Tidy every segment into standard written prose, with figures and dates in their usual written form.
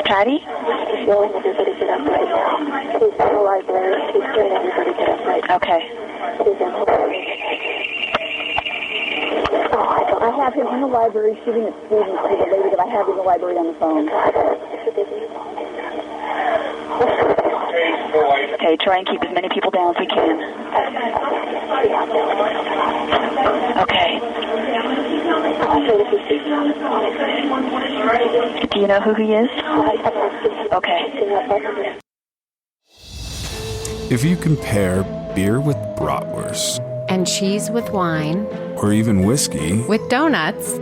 Patty? He's yelling everybody get up right now. He's in the library. He's doing everybody get up right now. Okay. He's in the library. I have him in the library shooting at students to the lady that I have in the library on the phone. Okay, try and keep as many people down as we can. Okay. Do you know who he is? Okay. If you compare beer with bratwurst, and cheese with wine, or even whiskey with donuts,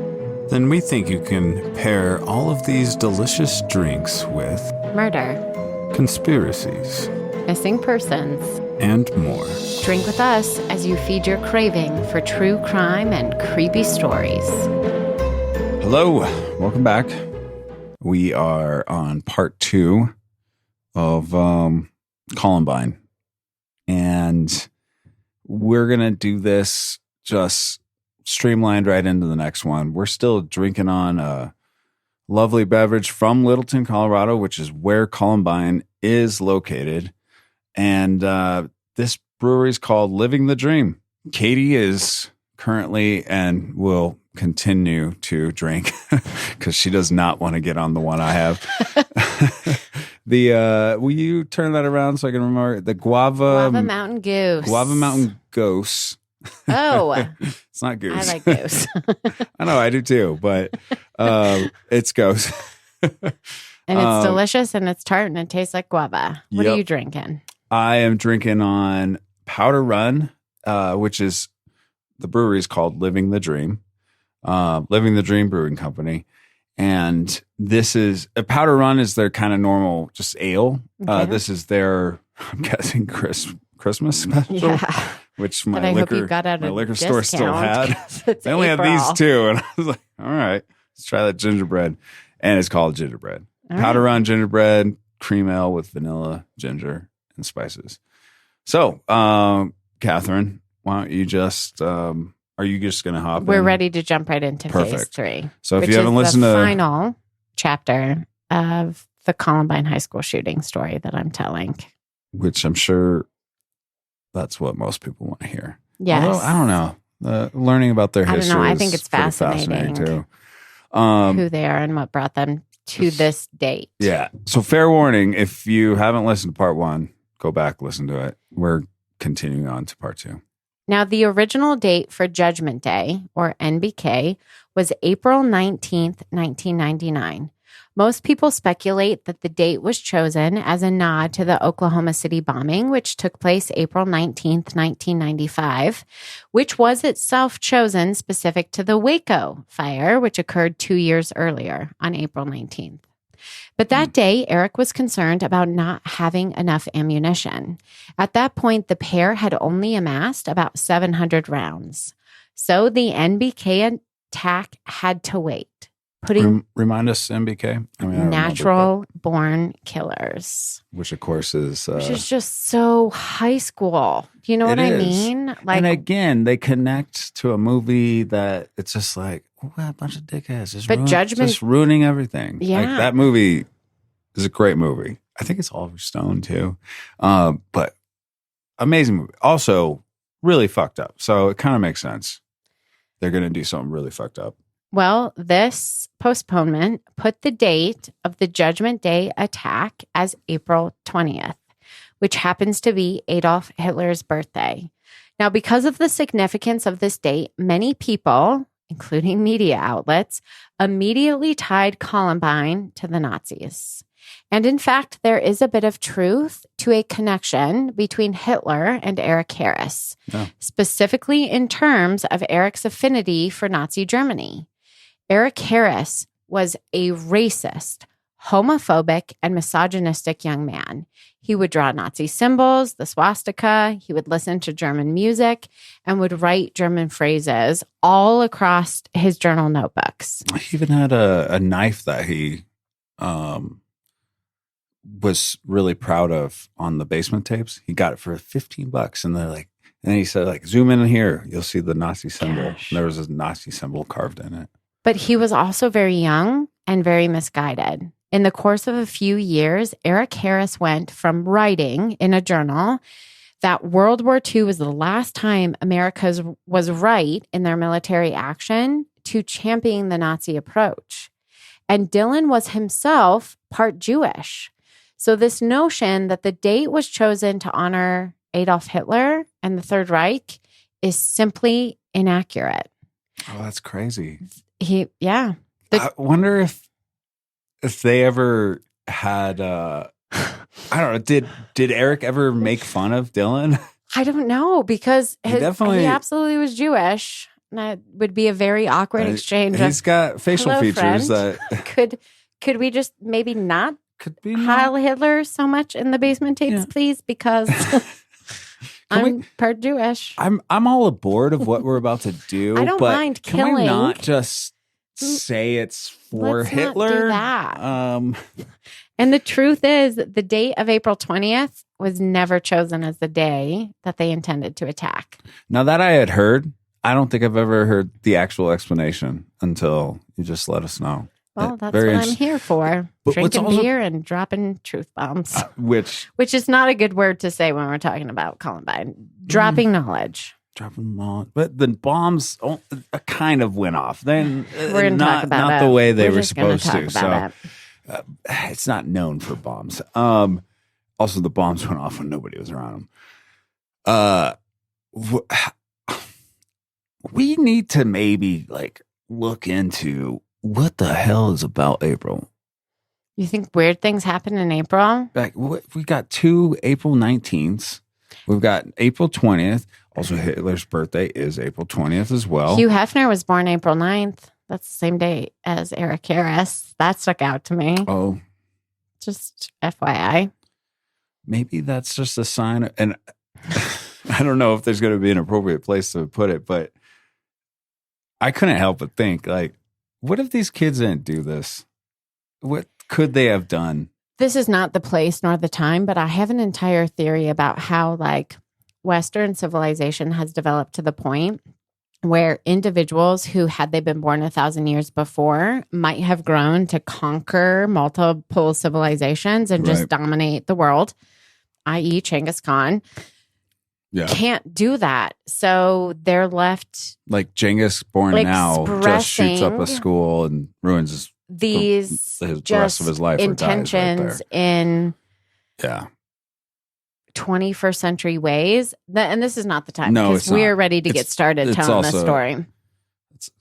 then we think you can pair all of these delicious drinks with murder, conspiracies, missing persons, and more. Drink with us as you feed your craving for true crime and creepy stories. Hello, welcome back. We are on part 2 of Columbine. And we're going to do this just streamlined right into the next one. We're still drinking on a lovely beverage from Littleton, Colorado, which is where Columbine is located. And this brewery is called Living the Dream. Katie is currently and will continue to drink because she does not want to get on the one I have. Will you turn that around so I can remember the Guava Mountain Goose? Guava Mountain Goose. Oh, it's not goose. I like goose. I know, I do too, but it's goose. And it's delicious and it's tart and it tastes like guava. What are you drinking? I am drinking on Powder Run, which is the brewery is called Living the Dream. Living the Dream Brewing Company. And this is a Powder Run is their kind of normal just ale. Okay. This is their, I'm guessing, Christmas special, yeah. Which my liquor store still had. They only had these two, and I was like, all right, let's try that gingerbread. And it's called gingerbread. All Powder Run gingerbread, cream ale with vanilla, ginger, and spices. So, Catherine, why don't you just are you just going to hop We're in? ready to jump right into phase 3. So if you haven't listened to the final chapter of the Columbine High School shooting story that I'm telling. Which I'm sure that's what most people want to hear. Yes. Although, I don't know. Learning about their history. I don't know. I think it's fascinating too. Who they are and what brought them to this date. Yeah. So fair warning, if you haven't listened to part 1, go back, listen to it. We're continuing on to part 2. Now, the original date for Judgment Day, or NBK, was April 19th, 1999. Most people speculate that the date was chosen as a nod to the Oklahoma City bombing, which took place April 19th, 1995, which was itself chosen specific to the Waco fire, which occurred 2 years earlier on April 19th. But that day, Eric was concerned about not having enough ammunition. At that point, the pair had only amassed about 700 rounds. So the NBK attack had to wait. Remind us, NBK? Natural-born killers. Which, of course, is... which is just so high school. Do you know what I mean? And again, they connect to a movie that it's just like, a bunch of dickheads. Just ruining everything. Yeah. Like, that movie is a great movie. I think it's Oliver Stone, too. But amazing movie. Also, really fucked up. So it kind of makes sense. They're going to do something really fucked up. Well, this postponement put the date of the Judgment Day attack as April 20th, which happens to be Adolf Hitler's birthday. Now, because of the significance of this date, many people, including media outlets, immediately tied Columbine to the Nazis. And in fact, there is a bit of truth to a connection between Hitler and Eric Harris, specifically in terms of Eric's affinity for Nazi Germany. Eric Harris was a racist, homophobic, and misogynistic young man. He would draw Nazi symbols, the swastika, he would listen to German music, and would write German phrases all across his journal notebooks. He even had a knife that he was really proud of on the basement tapes. He got it for $15, and they're like, and then he said, like, zoom in here, you'll see the Nazi symbol. And there was a Nazi symbol carved in it. But he was also very young and very misguided. In the course of a few years, Eric Harris went from writing in a journal that World War II was the last time America was right in their military action to championing the Nazi approach. And Dylan was himself part Jewish. So this notion that the date was chosen to honor Adolf Hitler and the Third Reich is simply inaccurate. Oh, that's crazy. I wonder if they ever had I don't know, did Eric ever make fun of Dylan? I don't know, because He he absolutely was Jewish. That would be a very awkward exchange. He's got facial "Hello, features friend." that could we just maybe not could be Heil Hitler so much in the basement tapes, please? Because I'm part Jewish. I'm all aboard of what we're about to do. I don't but mind can we killing. not just say it's for Let's Hitler? not do that. And the truth is, the date of April 20th was never chosen as the day that they intended to attack. Now that I had heard, I don't think I've ever heard the actual explanation until you just let us know. Well, that's what I'm here for. But Drinking beer and dropping truth bombs. Which is not a good word to say when we're talking about Columbine. Dropping knowledge. Dropping bombs. But the bombs kind of went off. Then we're going to talk about not the way they were just gonna supposed talk to. about So it's not known for bombs. Also, the bombs went off when nobody was around them. We need to maybe look into what the hell is about April. You think weird things happen in April? We got 2 April 19th. We've got April 20th. Also, Hitler's birthday is April 20th as well. Hugh Hefner was born April 9th. That's the same day as Eric Harris. That stuck out to me. Oh. Just FYI. Maybe that's just a sign. And I don't know if there's going to be an appropriate place to put it, but I couldn't help but think, what if these kids didn't do this? What could they have done? This is not the place nor the time, but I have an entire theory about how Western civilization has developed to the point where individuals who, had they been born 1,000 years before, might have grown to conquer multiple civilizations and just dominate the world, i.e. Genghis Khan. Yeah. Can't do that. So they're left like Genghis born now just shoots up a school and ruins these the rest of his life intentions in 21st century ways. And this is not the time because we're ready to get started telling this story.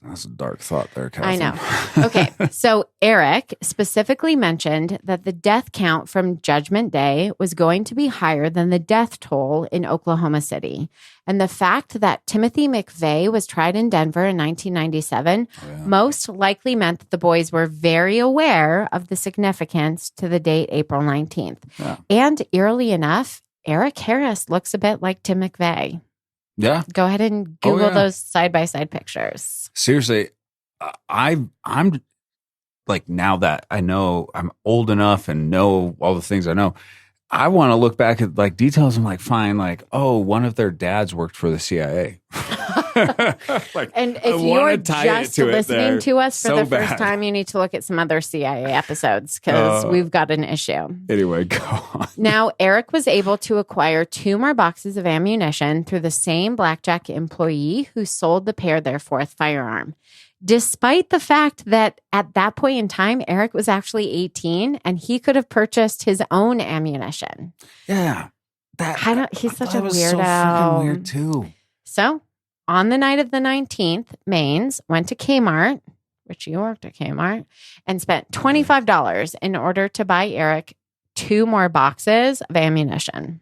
That's a dark thought there, Catherine. I know. Okay. So Eric specifically mentioned that the death count from Judgment Day was going to be higher than the death toll in Oklahoma City. And the fact that Timothy McVeigh was tried in Denver in 1997 most likely meant that the boys were very aware of the significance to the date April 19th. Yeah. And eerily enough, Eric Harris looks a bit like Tim McVeigh. Yeah. Go ahead and Google those side-by-side pictures. Seriously, I'm now that I know I'm old enough and know all the things I know, I want to look back at details and find one of their dads worked for the CIA. And if you're just listening to us for the first time, you need to look at some other CIA episodes because we've got an issue. Anyway, go on. Now, Eric was able to acquire 2 more boxes of ammunition through the same blackjack employee who sold the pair their 4th firearm. Despite the fact that at that point in time, Eric was actually 18 and he could have purchased his own ammunition. Yeah. He's such a weirdo. So freaking weird too. So on the night of the 19th, Maines went to Kmart, which you worked at Kmart, and spent $25 in order to buy Eric 2 more boxes of ammunition.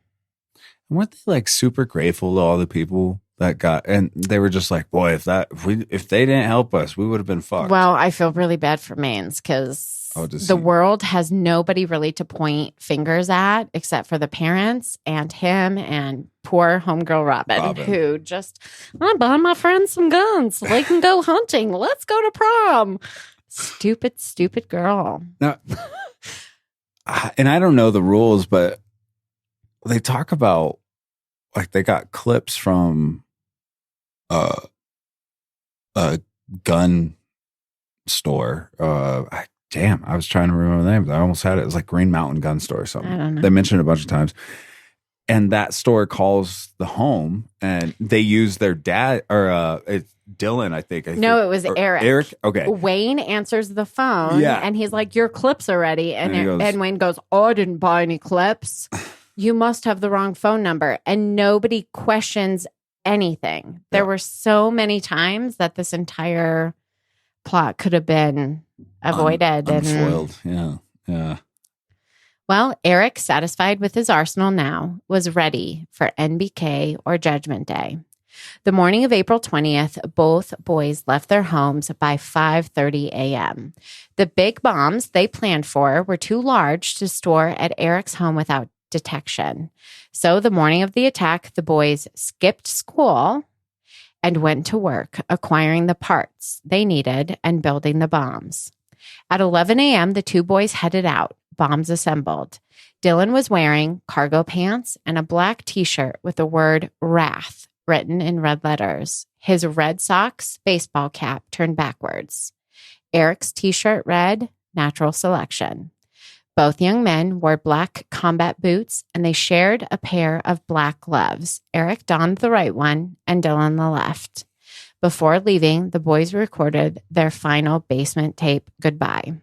Weren't they super grateful to all the people that got, and they were just boy, if they didn't help us, we would have been fucked. Well, I feel really bad for Maines because the world has nobody really to point fingers at except for the parents and him and poor homegirl Robin, who just, I bought my friends some guns so they can go hunting. Let's go to prom. Stupid girl. Now, and I don't know the rules, but they talk about they got clips from a gun store. damn, I was trying to remember the name. I almost had it. It was like Green Mountain Gun Store or something. I don't know. They mentioned it a bunch of times. And that store calls the home and they use their dad or it's Dylan, I think. No, it was Eric. Eric? Okay. Wayne answers the phone and he's like, your clips are ready. And Wayne goes, oh, I didn't buy any clips. You must have the wrong phone number. And nobody questions anything. There were so many times that this entire plot could have been avoided. Unfoiled. Yeah. Well, Eric, satisfied with his arsenal now, was ready for NBK or Judgment Day. The morning of April 20th, both boys left their homes by 5:30 a.m. The big bombs they planned for were too large to store at Eric's home without detection. So the morning of the attack, the boys skipped school and went to work acquiring the parts they needed and building the bombs. At 11 a.m., the two boys headed out. Bombs assembled. Dylan was wearing cargo pants and a black t-shirt with the word Wrath written in red letters. His Red Sox baseball cap turned backwards. Eric's t-shirt read Natural Selection. Both young men wore black combat boots and they shared a pair of black gloves. Eric donned the right one and Dylan the left. Before leaving, the boys recorded their final basement tape goodbye.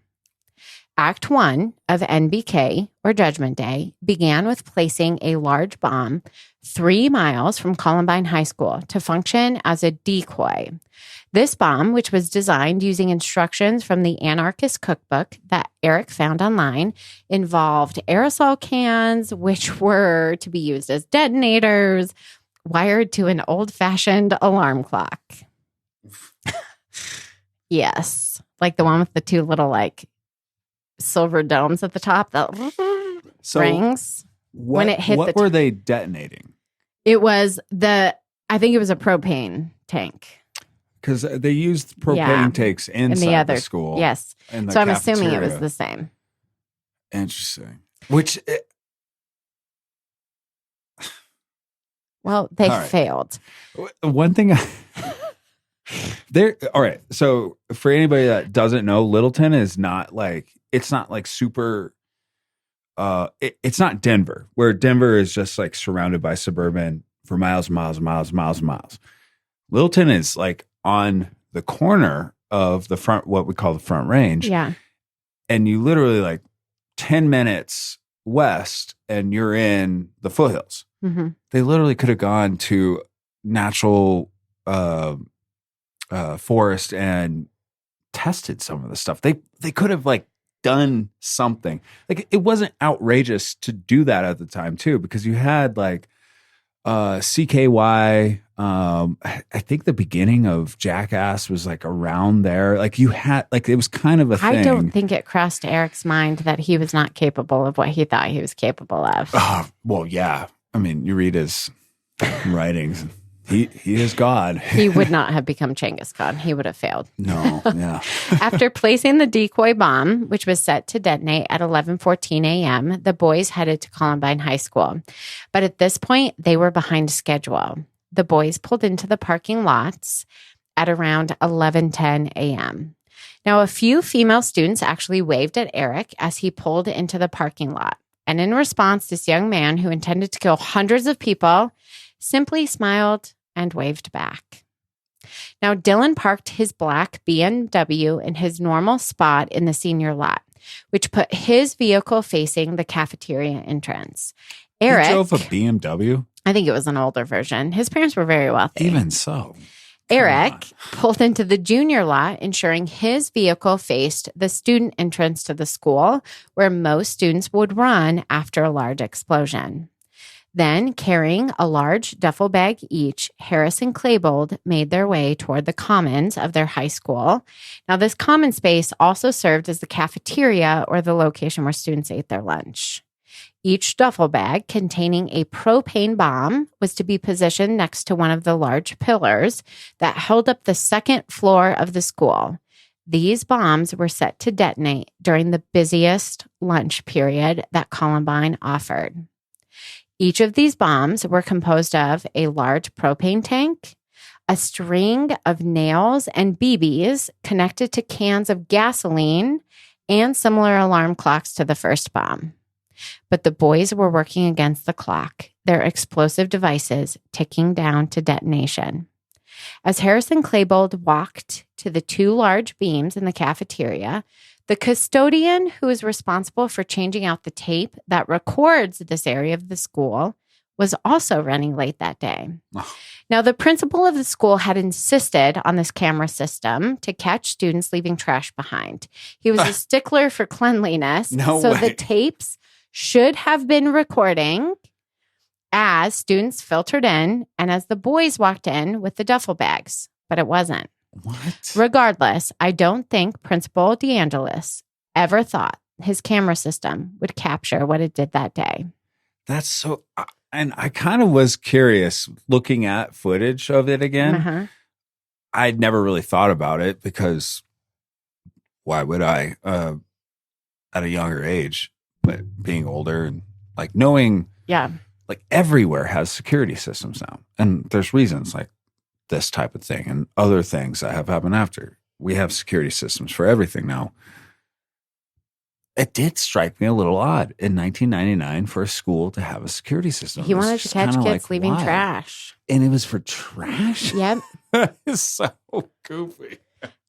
Act 1 of NBK, or Judgment Day, began with placing a large bomb 3 miles from Columbine High School to function as a decoy. This bomb, which was designed using instructions from the Anarchist Cookbook that Eric found online, involved aerosol cans, which were to be used as detonators, wired to an old-fashioned alarm clock. Yes, like the one with the two little, like, silver domes at the top that rings when it hit what were they detonating? It was I think it was a propane tank. Because they used propane tanks inside the school. Yes. So I'm assuming it was the same. Interesting. Which... Well, they failed. One thing... All right. So for anybody that doesn't know, Littleton is not like... It's not like super... it's not Denver, where Denver is just like surrounded by suburban for miles and miles and miles and miles and miles. Littleton is like on the corner of the front, what we call the Front Range. Yeah. And you literally like 10 minutes west and you're in the foothills. Mm-hmm. They literally could have gone to natural forest and tested some of the stuff. They could have like done something. Like it wasn't outrageous to do that at the time too, because you had like CKY. I think the beginning of Jackass was like around there. Like you had like it was kind of a thing. I don't think it crossed Eric's mind that he was not capable of what he thought he was capable of. Well, yeah. I mean, you read his writings. He is God. He would not have become Genghis Khan. He would have failed. No, yeah. After placing the decoy bomb, which was set to detonate at 11:14 a.m., the boys headed to Columbine High School. But at this point, they were behind schedule. The boys pulled into the parking lots at around 11:10 a.m. Now, a few female students actually waved at Eric as he pulled into the parking lot. And in response, this young man who intended to kill hundreds of people simply smiled and waved back. Now, Dylan parked his black BMW in his normal spot in the senior lot, which put his vehicle facing the cafeteria entrance. Eric He drove a BMW? I think it was an older version. His parents were very wealthy. Even so. Eric pulled into the junior lot, ensuring his vehicle faced the student entrance to the school, where most students would run after a large explosion. Then, carrying a large duffel bag each, Harris and Klebold made their way toward the commons of their high school. Now, this common space also served as the cafeteria or the location where students ate their lunch. Each duffel bag containing a propane bomb was to be positioned next to one of the large pillars that held up the second floor of the school. These bombs were set to detonate during the busiest lunch period that Columbine offered. Each of these bombs were composed of a large propane tank, a string of nails and BBs connected to cans of gasoline, and similar alarm clocks to the first bomb. But the boys were working against the clock, their explosive devices ticking down to detonation. As Harrison Klebold walked to the 2 large beams in the cafeteria, the custodian who is responsible for changing out the tape that records this area of the school was also running late that day. Oh. Now, the principal of the school had insisted on this camera system to catch students leaving trash behind. He was a stickler for cleanliness. So the tapes should have been recording as students filtered in and as the boys walked in with the duffel bags, but it wasn't. What? Regardless, I don't think Principal DeAngelis ever thought his camera system would capture what it did that day. That's so... And I kind of was curious looking at footage of it again. Uh-huh. I'd never really thought about it because why would I at a younger age? But being older and like knowing, like everywhere has security systems now. And there's reasons like this type of thing and other things that have happened after. We have security systems for everything now. It did strike me a little odd in 1999 for a school to have a security system. He wanted to catch kids leaving trash. And it was for trash? Yep. That is so goofy.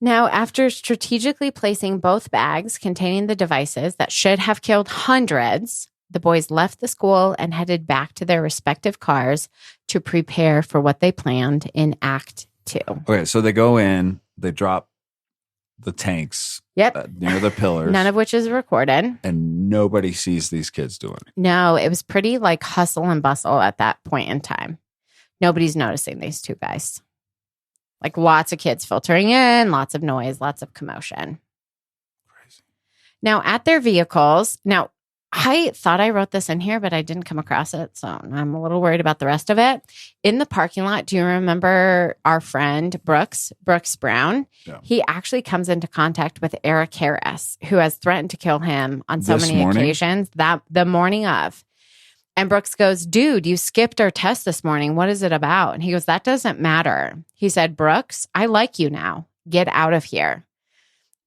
Now, after strategically placing both bags containing the devices that should have killed hundreds, the boys left the school and headed back to their respective cars to prepare for what they planned in Act 2. Okay, so they go in, they drop the tanks near the pillars. None of which is recorded. And nobody sees these kids doing it. No, it was pretty like hustle and bustle at that point in time. Nobody's noticing these 2 guys. Like lots of kids filtering in, lots of noise, lots of commotion. Crazy. Now at their vehicles, I thought I wrote this in here, but I didn't come across it. So I'm a little worried about the rest of it. In the parking lot, do you remember our friend Brooks Brown? Yeah. He actually comes into contact with Eric Harris, who has threatened to kill him on so many occasions the morning of. And Brooks goes, dude, you skipped our test this morning. What is it about? And he goes, that doesn't matter. He said, Brooks, I like you now. Get out of here.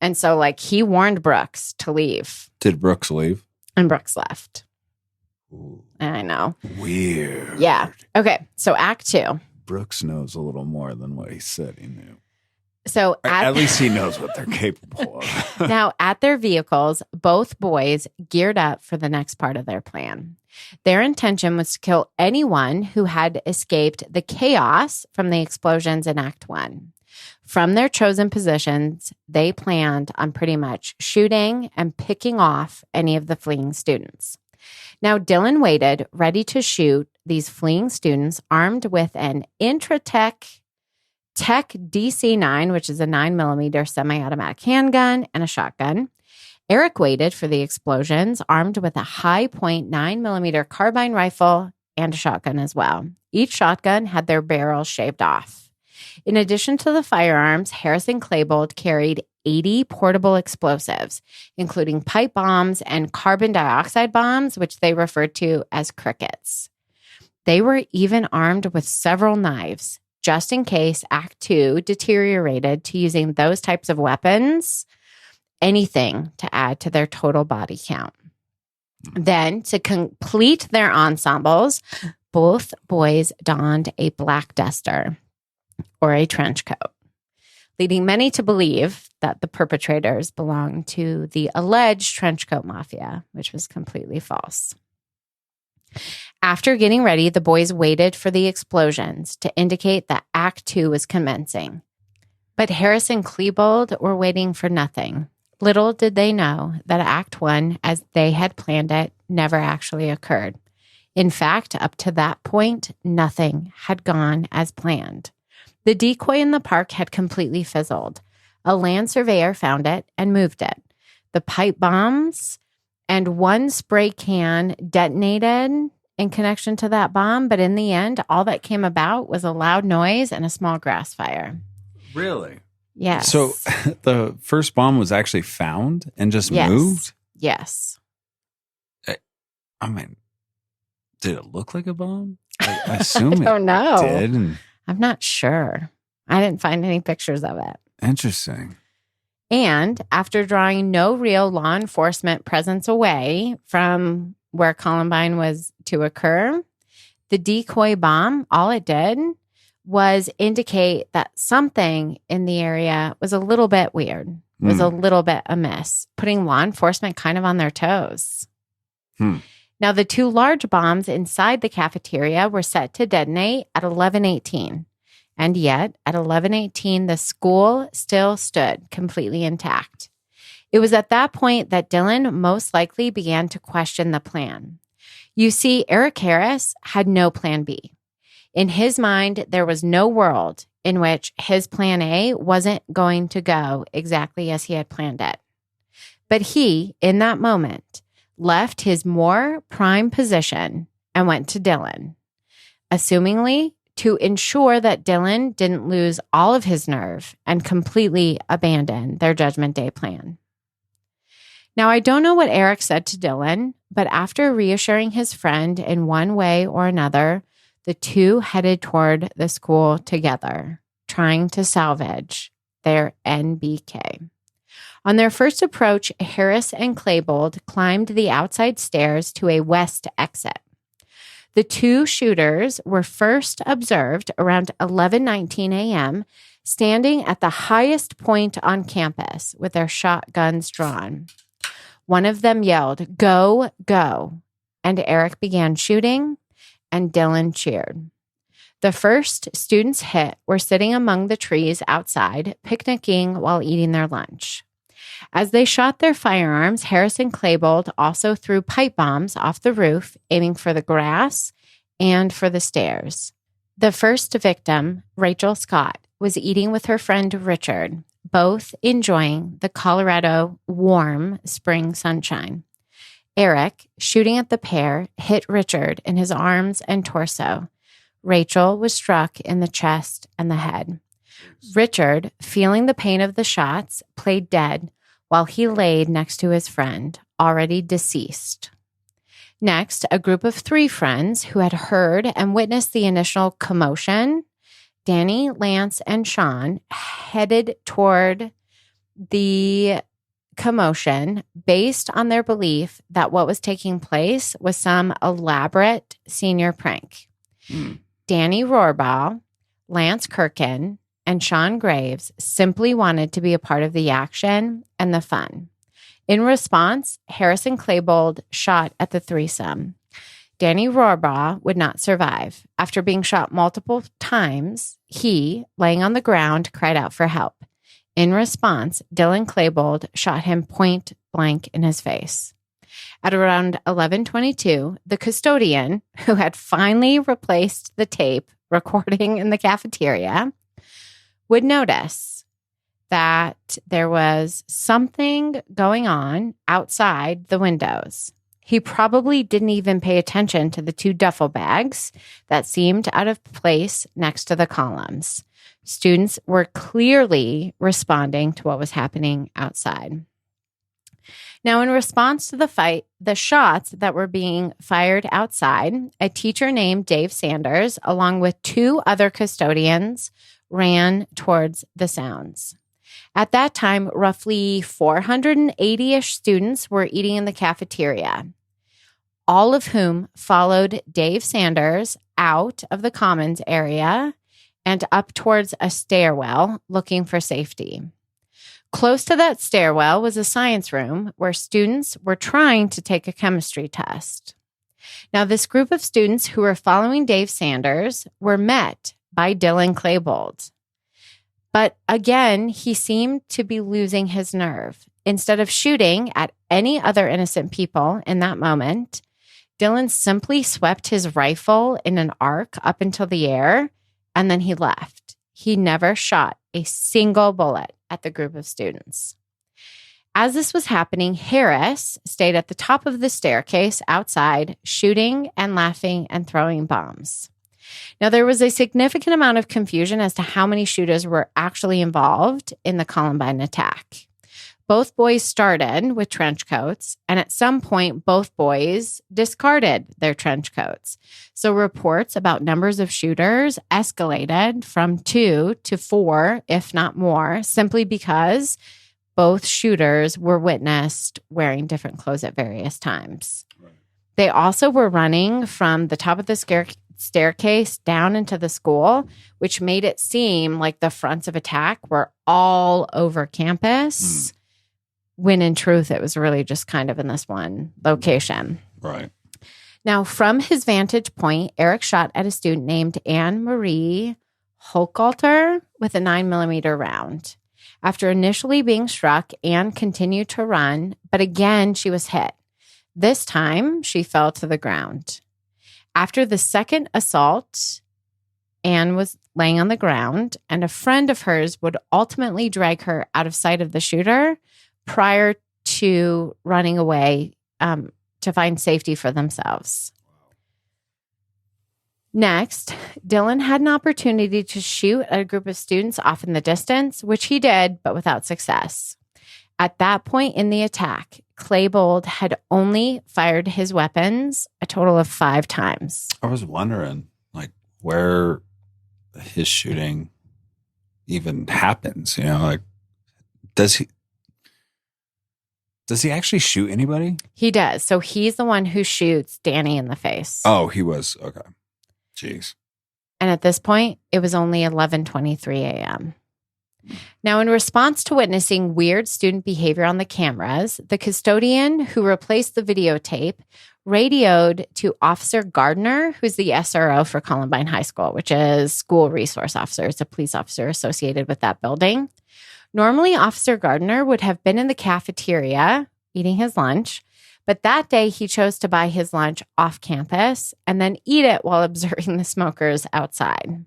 And so like he warned Brooks to leave. Did Brooks leave? And Brooks left. Ooh. I know. Weird. Yeah. Okay. So Act 2. Brooks knows a little more than what he said he knew. So at least he knows what they're capable of. Now, at their vehicles, both boys geared up for the next part of their plan. Their intention was to kill anyone who had escaped the chaos from the explosions in Act 1. From their chosen positions, they planned on pretty much shooting and picking off any of the fleeing students. Now, Dylan waited, ready to shoot these fleeing students, armed with an Intratec Tech DC-9, which is a 9mm semi-automatic handgun, and a shotgun. Eric waited for the explosions, armed with a high-point 9mm carbine rifle and a shotgun as well. Each shotgun had their barrels shaved off. In addition to the firearms, Harrison Klebold carried 80 portable explosives, including pipe bombs and carbon dioxide bombs, which they referred to as crickets. They were even armed with several knives, just in case Act 2 deteriorated to using those types of weapons, anything to add to their total body count. Then, to complete their ensembles, both boys donned a black duster or a trench coat, leading many to believe that the perpetrators belonged to the alleged trench coat mafia, which was completely false. After getting ready, the boys waited for the explosions to indicate that Act 2 was commencing. But Harris and Klebold were waiting for nothing. Little did they know that Act 1, as they had planned it, never actually occurred. In fact, up to that point, nothing had gone as planned. The decoy in the park had completely fizzled. A land surveyor found it and moved it. The pipe bombs and one spray can detonated in connection to that bomb, but in the end, all that came about was a loud noise and a small grass fire. Really? Yes. So the first bomb was actually found and just moved? Yes. I mean, did it look like a bomb? I assume I don't know. It did. I'm not sure. I didn't find any pictures of it. Interesting. And after drawing no real law enforcement presence away from where Columbine was to occur, the decoy bomb, all it did was indicate that something in the area was a little bit weird, was a little bit amiss, putting law enforcement kind of on their toes. Now, the two large bombs inside the cafeteria were set to detonate at 11:18. And yet, at 11:18, the school still stood completely intact. It was at that point that Dylan most likely began to question the plan. You see, Eric Harris had no plan B. In his mind, there was no world in which his plan A wasn't going to go exactly as he had planned it. But he, in that moment, left his more prime position and went to Dylan, assumingly to ensure that Dylan didn't lose all of his nerve and completely abandon their Judgment Day plan. Now, I don't know what Eric said to Dylan, but after reassuring his friend in one way or another, the two headed toward the school together, trying to salvage their NBK. On their first approach, Harris and Klebold climbed the outside stairs to a west exit. The two shooters were first observed around 11:19 a.m., standing at the highest point on campus with their shotguns drawn. One of them yelled, "Go, go," and Eric began shooting, and Dylan cheered. The first students hit were sitting among the trees outside, picnicking while eating their lunch. As they shot their firearms, Harris and Klebold also threw pipe bombs off the roof, aiming for the grass and for the stairs. The first victim, Rachel Scott, was eating with her friend Richard, both enjoying the Colorado warm spring sunshine. Eric, shooting at the pair, hit Richard in his arms and torso. Rachel was struck in the chest and the head. Richard, feeling the pain of the shots, played dead while he laid next to his friend, already deceased. Next, a group of three friends who had heard and witnessed the initial commotion, Danny, Lance, and Sean, headed toward the commotion based on their belief that what was taking place was some elaborate senior prank. Danny Rohrbaugh, Lance Kirkin, and Sean Graves simply wanted to be a part of the action and the fun. In response, Harris and Klebold shot at the threesome. Danny Rohrbaugh would not survive. After being shot multiple times, he, laying on the ground, cried out for help. In response, Dylan Klebold shot him point blank in his face. At around 11:22, the custodian, who had finally replaced the tape recording in the cafeteria, would notice that there was something going on outside the windows. He probably didn't even pay attention to the two duffel bags that seemed out of place next to the columns. Students were clearly responding to what was happening outside. Now, in response to the fight, the shots that were being fired outside, a teacher named Dave Sanders, along with two other custodians, ran towards the sounds. At that time, roughly 480-ish students were eating in the cafeteria, all of whom followed Dave Sanders out of the commons area and up towards a stairwell looking for safety. Close to that stairwell was a science room where students were trying to take a chemistry test. Now, this group of students who were following Dave Sanders were met by Dylan Klebold. But again, he seemed to be losing his nerve. Instead of shooting at any other innocent people in that moment, Dylan simply swept his rifle in an arc up into the air, and then he left. He never shot a single bullet at the group of students. As this was happening, Harris stayed at the top of the staircase outside, shooting and laughing and throwing bombs. Now, there was a significant amount of confusion as to how many shooters were actually involved in the Columbine attack. Both boys started with trench coats, and at some point, both boys discarded their trench coats. So reports about numbers of shooters escalated from 2 to 4, if not more, simply because both shooters were witnessed wearing different clothes at various times. They also were running from the top of the staircase down into the school, which made it seem like the fronts of attack were all over campus, when in truth, it was really just kind of in this one location. Right. Now, from his vantage point, Eric shot at a student named Anne Marie Hochhalter with a 9mm round. After initially being struck, Anne continued to run, but again, she was hit. This time, she fell to the ground. After the second assault, Anne was laying on the ground, and a friend of hers would ultimately drag her out of sight of the shooter prior to running away to find safety for themselves. Next, Dylan had an opportunity to shoot at a group of students off in the distance, which he did, but without success. At that point in the attack, Klebold had only fired his weapons a total of 5 times. I was wondering, like, where his shooting even happens. You know, like, does he actually shoot anybody? He does. So he's the one who shoots Danny in the face. Oh, he was. Okay. Jeez. And at this point, it was only 11:23 a.m. Now, in response to witnessing weird student behavior on the cameras, the custodian who replaced the videotape radioed to Officer Gardner, who's the SRO for Columbine High School, which is school resource officer. It's a police officer associated with that building. Normally, Officer Gardner would have been in the cafeteria eating his lunch, but that day he chose to buy his lunch off campus and then eat it while observing the smokers outside.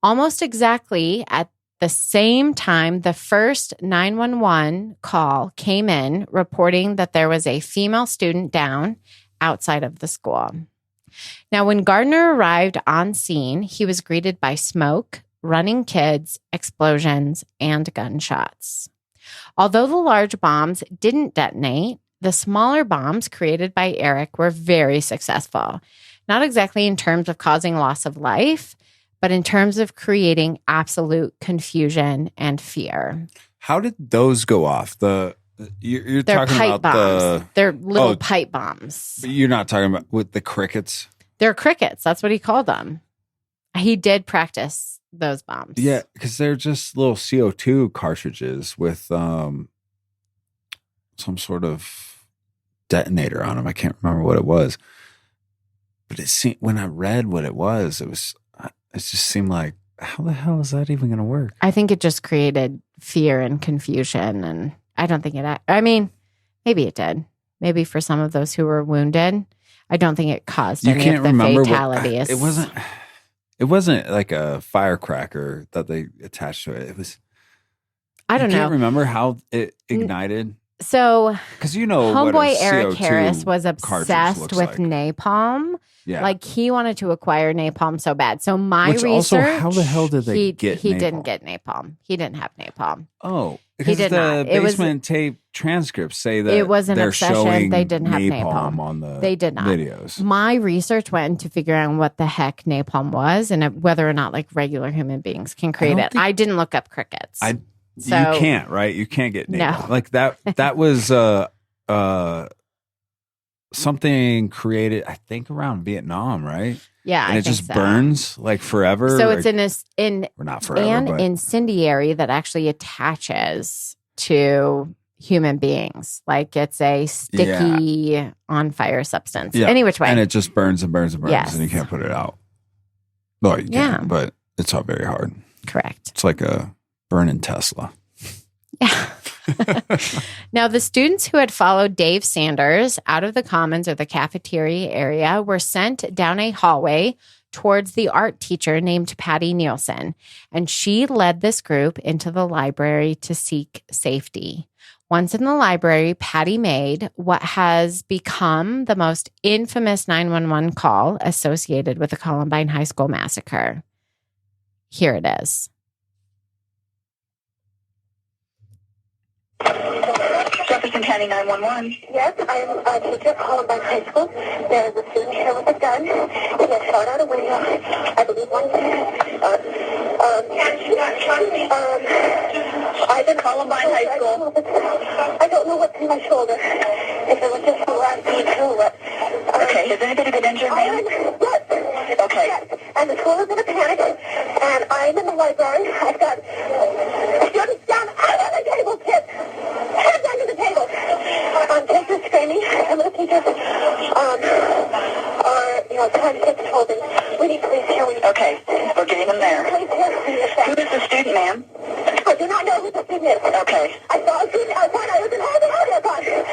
Almost exactly at the same time, the first 911 call came in reporting that there was a female student down outside of the school. Now, when Gardner arrived on scene, he was greeted by smoke, running kids, explosions, and gunshots. Although the large bombs didn't detonate, the smaller bombs created by Eric were very successful, not exactly in terms of causing loss of life, but in terms of creating absolute confusion and fear. How did those go off? You're They're talking pipe about bombs. They're little pipe bombs. You're not talking about with the crickets? They're crickets. That's what he called them. He did practice those bombs. Yeah, because they're just little CO2 cartridges with some sort of detonator on them. I can't remember what it was. But it seemed, when I read what it just seemed like, how the hell is that even going to work? I think it just created fear and confusion. And I don't think maybe it did. Maybe for some of those who were wounded. I don't think it caused any of the fatalities. It wasn't like a firecracker that they attached to it. It was. I don't know. I can't remember how it ignited. So, because homeboy Eric Harris was obsessed with napalm. Yeah. Like he wanted to acquire napalm so bad. So research. Also, how the hell did they get? He napalm? didn't get napalm. He didn't have napalm. Oh, because he did the not. basement tape transcripts say that it was an they're obsession. showing They didn't have napalm on the they did not. videos. My research went into figuring out what the heck napalm was and whether or not like regular human beings can create it. I didn't look up crickets. You can't, right? You can't get napalm. No. Like that was something created, I think, around Vietnam, right? Yeah, and it just burns like forever. So it's or not forever, an incendiary that actually attaches to human beings. Like it's a sticky on fire substance. Yeah. Any which way, and it just burns and burns and burns, Yes. and you can't put it out. Well, you can, but it's not very hard. Correct. It's like a burning Tesla. Yeah. Now, the students who had followed Dave Sanders out of the commons or the cafeteria area were sent down a hallway towards the art teacher named Patty Nielsen, and she led this group into the library to seek safety. Once in the library, Patty made what has become the most infamous 911 call associated with the Columbine High School Massacre. Here it is. Jefferson County 911. Yes, I'm a teacher at Columbine High School. There is a student here with a gun. He has shot out a window. I believe one I've been Columbine High School. I don't know what's in my shoulder. If it was just the last beat through it. Okay, has anybody been injured, ma'am? Yes. Okay. Yes. And the school is in a panic. And I'm in the library. I've got students down under the table, kids. Heads under the table. Kids are screaming. Some of the teachers are, trying to take control of it. We need police here. Okay, we're getting them there. Police here. Who is the student, ma'am? I do not know who the student is. Okay. I saw a student outside. I was in Holden. Okay.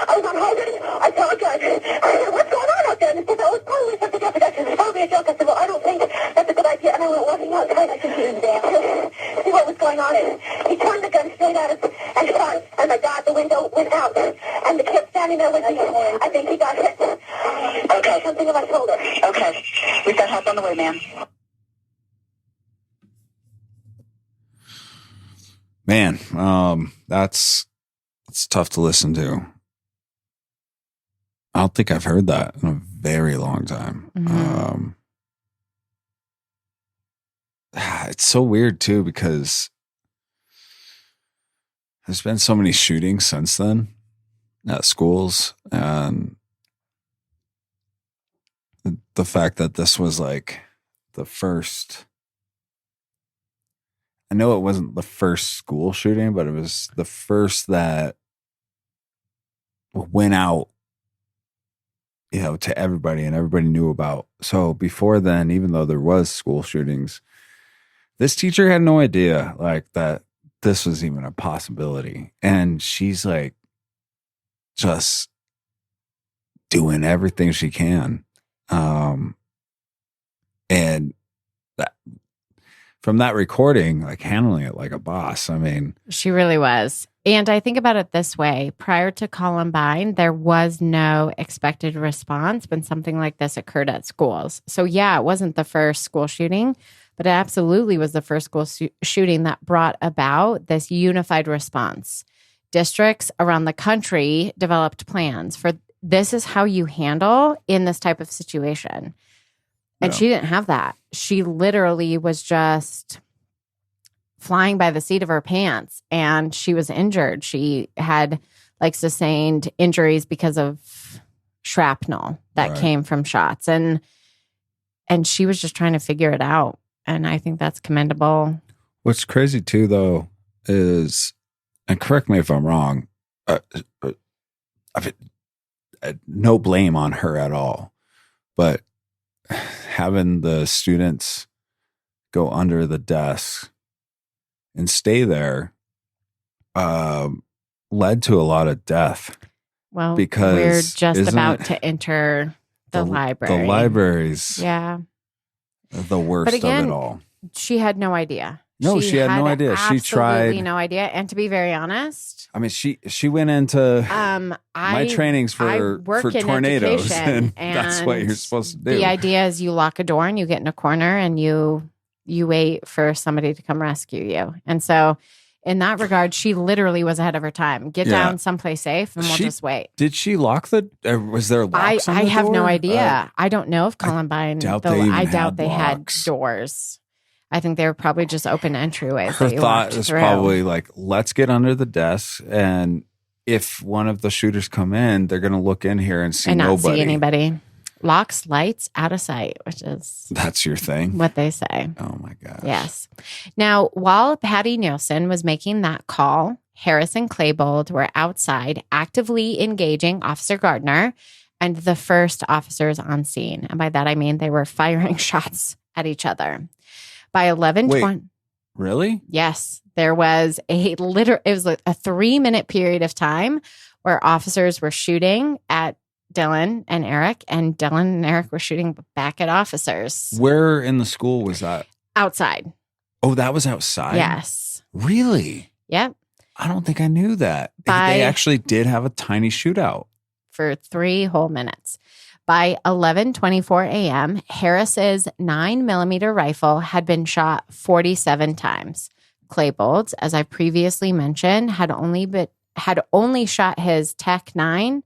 I was on Holden. I saw a gun. I said, what's going on out there? And he said, it's probably something up. It's probably a joke. I said, well, I don't think that's a good idea. And I went walking outside. I could see him there. See what was going on. He turned the gun straight at us and shot. And my God, the window went out. And the kid standing there with me. I think he got hit. Okay. Something in my shoulder. Okay. We've got help on the way, ma'am. Man, that's tough to listen to. I don't think I've heard that in a very long time. Mm-hmm. It's so weird too, because there's been so many shootings since then at schools, and the fact that this was like the first. I know it wasn't the first school shooting, but it was the first that went out, to everybody, and everybody knew about. So before then, even though there was school shootings, this teacher had no idea like that this was even a possibility. And she's like just doing everything she can. And that, from that recording, like handling it like a boss. I mean, She really was. And I think about it this way. Prior to Columbine, there was no expected response when something like this occurred at schools. So yeah, it wasn't the first school shooting, but it absolutely was the first school shooting that brought about this unified response. Districts around the country developed plans for this is how you handle in this type of situation. And she didn't have that. She literally was just flying by the seat of her pants, and she was injured. She had like sustained injuries because of shrapnel that came from shots. And she was just trying to figure it out. And I think that's commendable. What's crazy too, though, is, and correct me if I'm wrong, no blame on her at all, but having the students go under the desk and stay there led to a lot of death. Well, because we're just about to enter the library. The library's the worst but again, of it all. She had no idea. No, she had no idea. She tried. Absolutely no idea. And to be very honest, I mean, she went into my trainings for tornadoes, and that's what you're supposed to do. The idea is you lock a door and you get in a corner and you wait for somebody to come rescue you. And so in that regard, she literally was ahead of her time. Get down someplace safe and we'll just wait. Did she lock was there locks on the door? I have no idea. I don't know if Columbine, I doubt they had doors. I think they were probably just open entryways. Her thought was probably like, let's get under the desk, and if one of the shooters come in, they're going to look in here and see nobody. Not see anybody. Locks, lights, out of sight, that's your thing. What they say. Oh my gosh. Yes. Now, while Patty Nielsen was making that call, Harris and Klebold were outside actively engaging Officer Gardner and the first officers on scene. And by that, I mean they were firing shots at each other. By 11:20. Really? Yes. There was it was like a 3-minute period of time where officers were shooting at Dylan and Eric, and Dylan and Eric were shooting back at officers. Where in the school was that? Outside. Oh, that was outside? Yes. Really? Yep. I don't think I knew that. They actually did have a tiny shootout. For 3 whole minutes. By 11:24 a.m., Harris's 9mm rifle had been shot 47 times. Klebold, as I previously mentioned, had only shot his Tech 9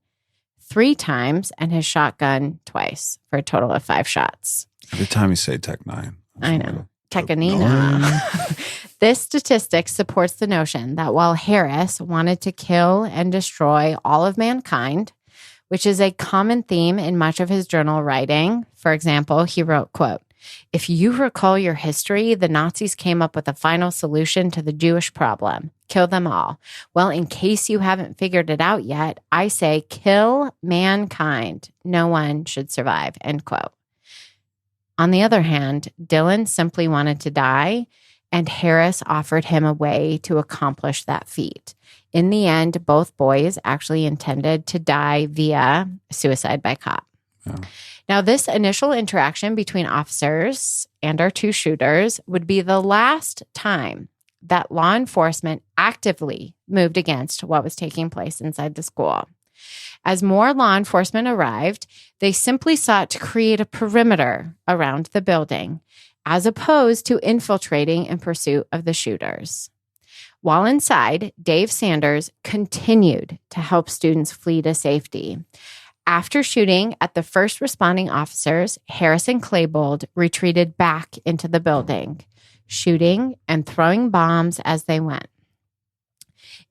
3 times and his shotgun twice for a total of 5 shots. Every time you say Tech 9. I know. Tekanina. This statistic supports the notion that while Harris wanted to kill and destroy all of mankind, which is a common theme in much of his journal writing, for example, he wrote, quote, "If you recall your history, the Nazis came up with a final solution to the Jewish problem. Kill them all. Well, in case you haven't figured it out yet, I say kill mankind. No one should survive," end quote. On the other hand, Dylan simply wanted to die, and Harris offered him a way to accomplish that feat. In the end, both boys actually intended to die via suicide by cop. Yeah. Now, this initial interaction between officers and our two shooters would be the last time that law enforcement actively moved against what was taking place inside the school. As more law enforcement arrived, they simply sought to create a perimeter around the building, as opposed to infiltrating in pursuit of the shooters. While inside, Dave Sanders continued to help students flee to safety. After shooting at the first responding officers, Harris and Klebold retreated back into the building, shooting and throwing bombs as they went.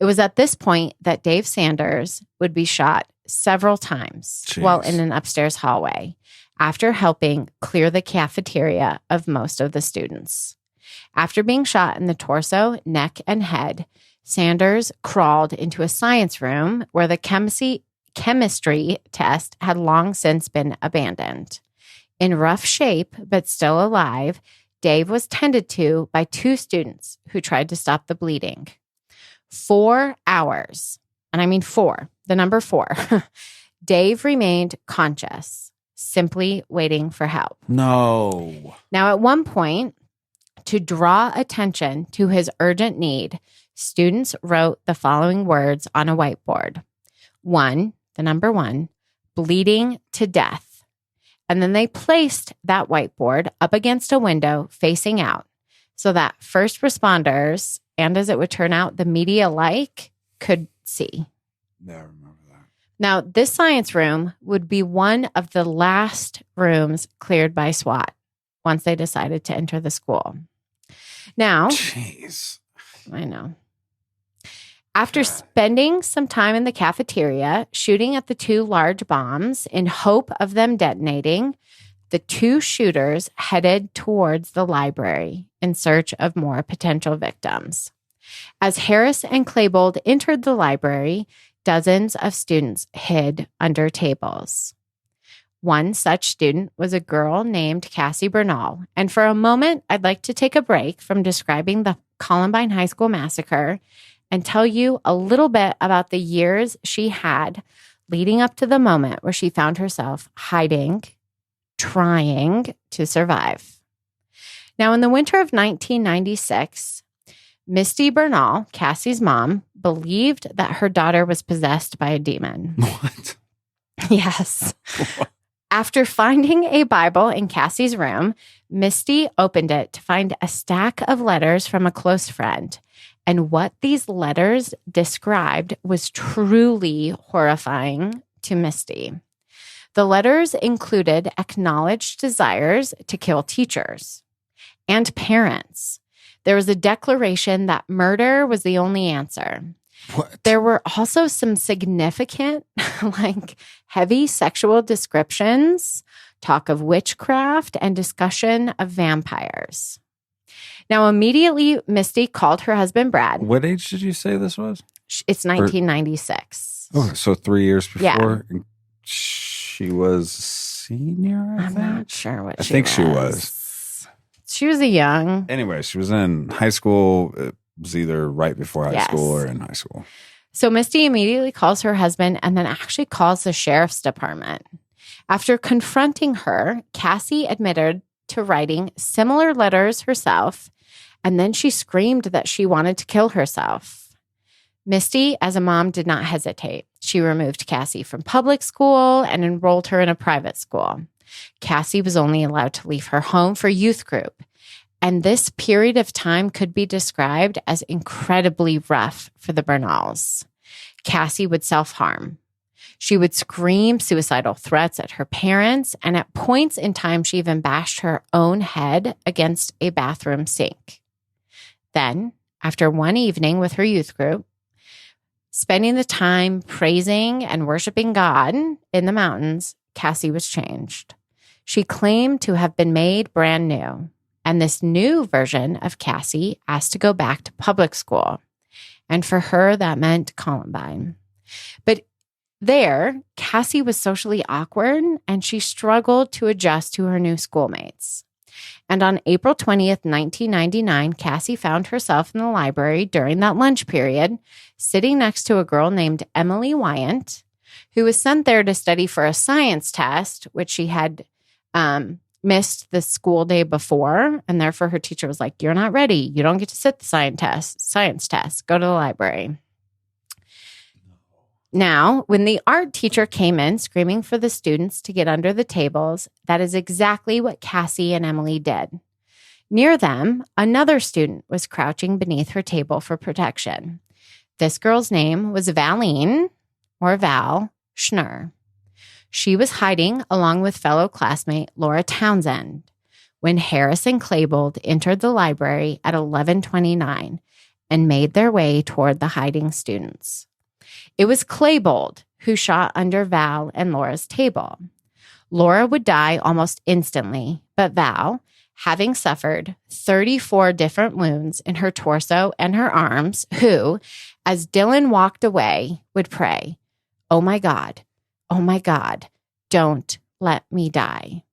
It was at this point that Dave Sanders would be shot several times while in an upstairs hallway, after helping clear the cafeteria of most of the students. After being shot in the torso, neck, and head, Sanders crawled into a science room where the chemistry test had long since been abandoned. In rough shape, but still alive, Dave was tended to by two students who tried to stop the bleeding. 4 hours, and I mean 4, the number 4, Dave remained conscious, simply waiting for help. No. Now, at one point, to draw attention to his urgent need, students wrote the following words on a whiteboard. 1, the number 1, bleeding to death. And then they placed that whiteboard up against a window facing out so that first responders, and as it would turn out, the media alike, could see. Yeah, I remember that. Now, this science room would be one of the last rooms cleared by SWAT once they decided to enter the school. Now, jeez, I know. After spending some time in the cafeteria, shooting at the two large bombs in hope of them detonating, the two shooters headed towards the library in search of more potential victims. As Harris and Klebold entered the library, dozens of students hid under tables. One such student was a girl named Cassie Bernal. And for a moment, I'd like to take a break from describing the Columbine High School Massacre and tell you a little bit about the years she had leading up to the moment where she found herself hiding, trying to survive. Now, in the winter of 1996, Misty Bernal, Cassie's mom, believed that her daughter was possessed by a demon. What? Yes. After finding a Bible in Cassie's room, Misty opened it to find a stack of letters from a close friend. And what these letters described was truly horrifying to Misty. The letters included acknowledged desires to kill teachers and parents. There was a declaration that murder was the only answer. What? There were also some significant, heavy sexual descriptions, talk of witchcraft, and discussion of vampires. Now, immediately, Misty called her husband, Brad. What age did you say this was? It's 1996. Oh, so 3 years before? Yeah. She was a senior, I I'm think? not sure what I she think was. she was. She was a young. Anyway, she was in high school. It was either right before high Yes. school or in high school. So Misty immediately calls her husband and then actually calls the sheriff's department. After confronting her, Cassie admitted to writing similar letters herself, and then she screamed that she wanted to kill herself. Misty, as a mom, did not hesitate. She removed Cassie from public school and enrolled her in a private school. Cassie was only allowed to leave her home for youth group. And this period of time could be described as incredibly rough for the Bernals. Cassie would self-harm. She would scream suicidal threats at her parents, and at points in time, she even bashed her own head against a bathroom sink. Then, after one evening with her youth group, spending the time praising and worshiping God in the mountains, Cassie was changed. She claimed to have been made brand new, and this new version of Cassie asked to go back to public school. And for her, that meant Columbine. But there, Cassie was socially awkward, and she struggled to adjust to her new schoolmates. And on April 20th, 1999, Cassie found herself in the library during that lunch period, sitting next to a girl named Emily Wyant, who was sent there to study for a science test, which she had missed the school day before. And therefore, her teacher was like, "You're not ready. You don't get to sit the science test. Go to the library." Now, when the art teacher came in screaming for the students to get under the tables, that is exactly what Cassie and Emily did. Near them, another student was crouching beneath her table for protection. This girl's name was Valine, or Val, Schnur. She was hiding along with fellow classmate Laura Townsend when Harris and Klebold entered the library at 11:29 and made their way toward the hiding students. It was Klebold who shot under Val and Laura's table. Laura would die almost instantly, but Val, having suffered 34 different wounds in her torso and her arms, who, as Dylan walked away, would pray, oh my God, don't let me die."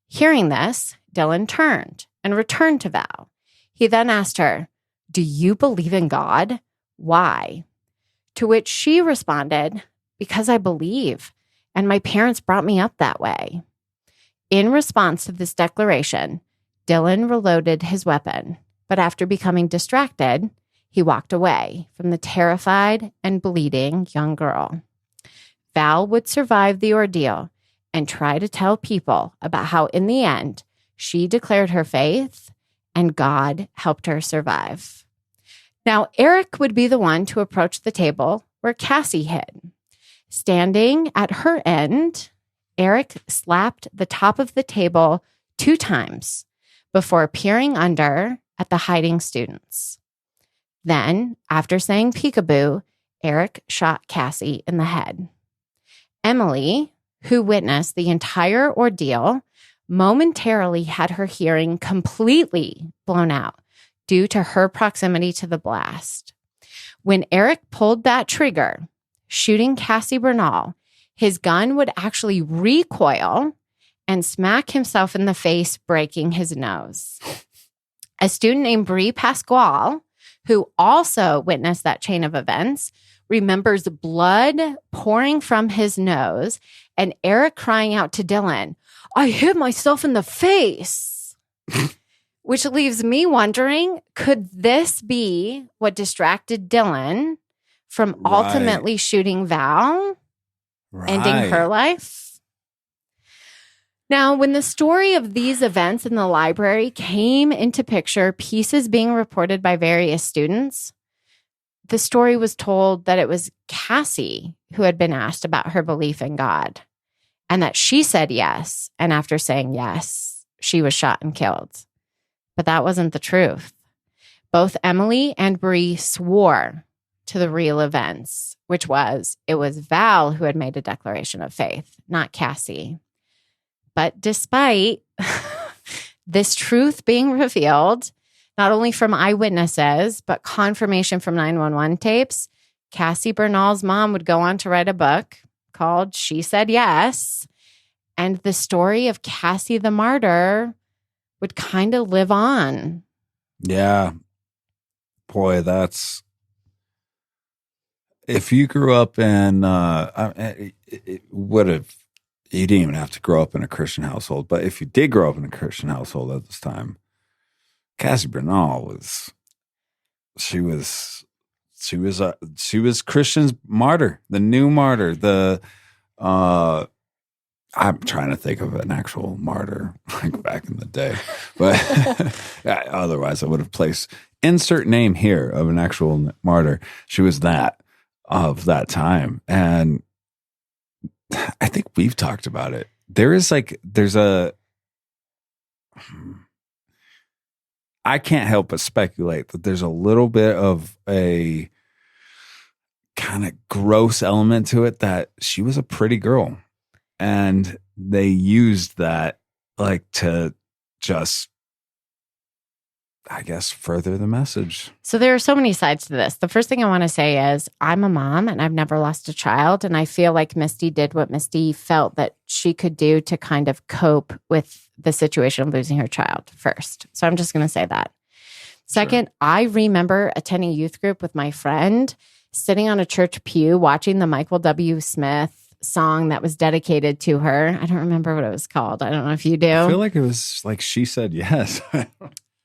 Hearing this, Dylan turned and returned to Val. He then asked her, "Do you believe in God? Why?" To which she responded, "Because I believe, and my parents brought me up that way." In response to this declaration, Dylan reloaded his weapon, but after becoming distracted, he walked away from the terrified and bleeding young girl. Val would survive the ordeal and try to tell people about how, in the end, she declared her faith and God helped her survive. Now, Eric would be the one to approach the table where Cassie hid. Standing at her end, Eric slapped the top of the table 2 times before peering under at the hiding students. Then, after saying peekaboo, Eric shot Cassie in the head. Emily, who witnessed the entire ordeal, momentarily had her hearing completely blown out due to her proximity to the blast. When Eric pulled that trigger, shooting Cassie Bernal, his gun would actually recoil and smack himself in the face, breaking his nose. A student named Brie Pasquale, who also witnessed that chain of events, remembers blood pouring from his nose and Eric crying out to Dylan, "I hit myself in the face." Which leaves me wondering, could this be what distracted Dylan from ultimately shooting Val, ending her life? Now, when the story of these events in the library came into picture, pieces being reported by various students, the story was told that it was Cassie who had been asked about her belief in God, and that she said yes, and after saying yes, she was shot and killed. But that wasn't the truth. Both Emily and Brie swore to the real events, which was it was Val who had made a declaration of faith, not Cassie. But despite this truth being revealed, not only from eyewitnesses, but confirmation from 911 tapes, Cassie Bernal's mom would go on to write a book called She Said Yes. And the story of Cassie the Martyr would kind of live on. Yeah. Boy, that's... If you grew up in... it would have... You didn't even have to grow up in a Christian household, but if you did grow up in a Christian household at this time, Cassie Bernal was... She was Christian's martyr, the new martyr, I'm trying to think of an actual martyr like back in the day, but otherwise I would have placed insert name here of an actual martyr. She was that of that time. And I think we've talked about it. There's I can't help but speculate that there's a little bit of a kind of gross element to it, that she was a pretty girl and they used that like to just, I guess, further the message. So there are so many sides to this. The first thing I want to say is I'm a mom and I've never lost a child. And I feel like Misty did what Misty felt that she could do to kind of cope with the situation of losing her child first. So I'm just going to say that. Second, sure. I remember attending youth group with my friend, sitting on a church pew, watching the Michael W. Smith song that was dedicated to her. I don't remember what it was called. I don't know if you do. I feel like it was like She Said Yes.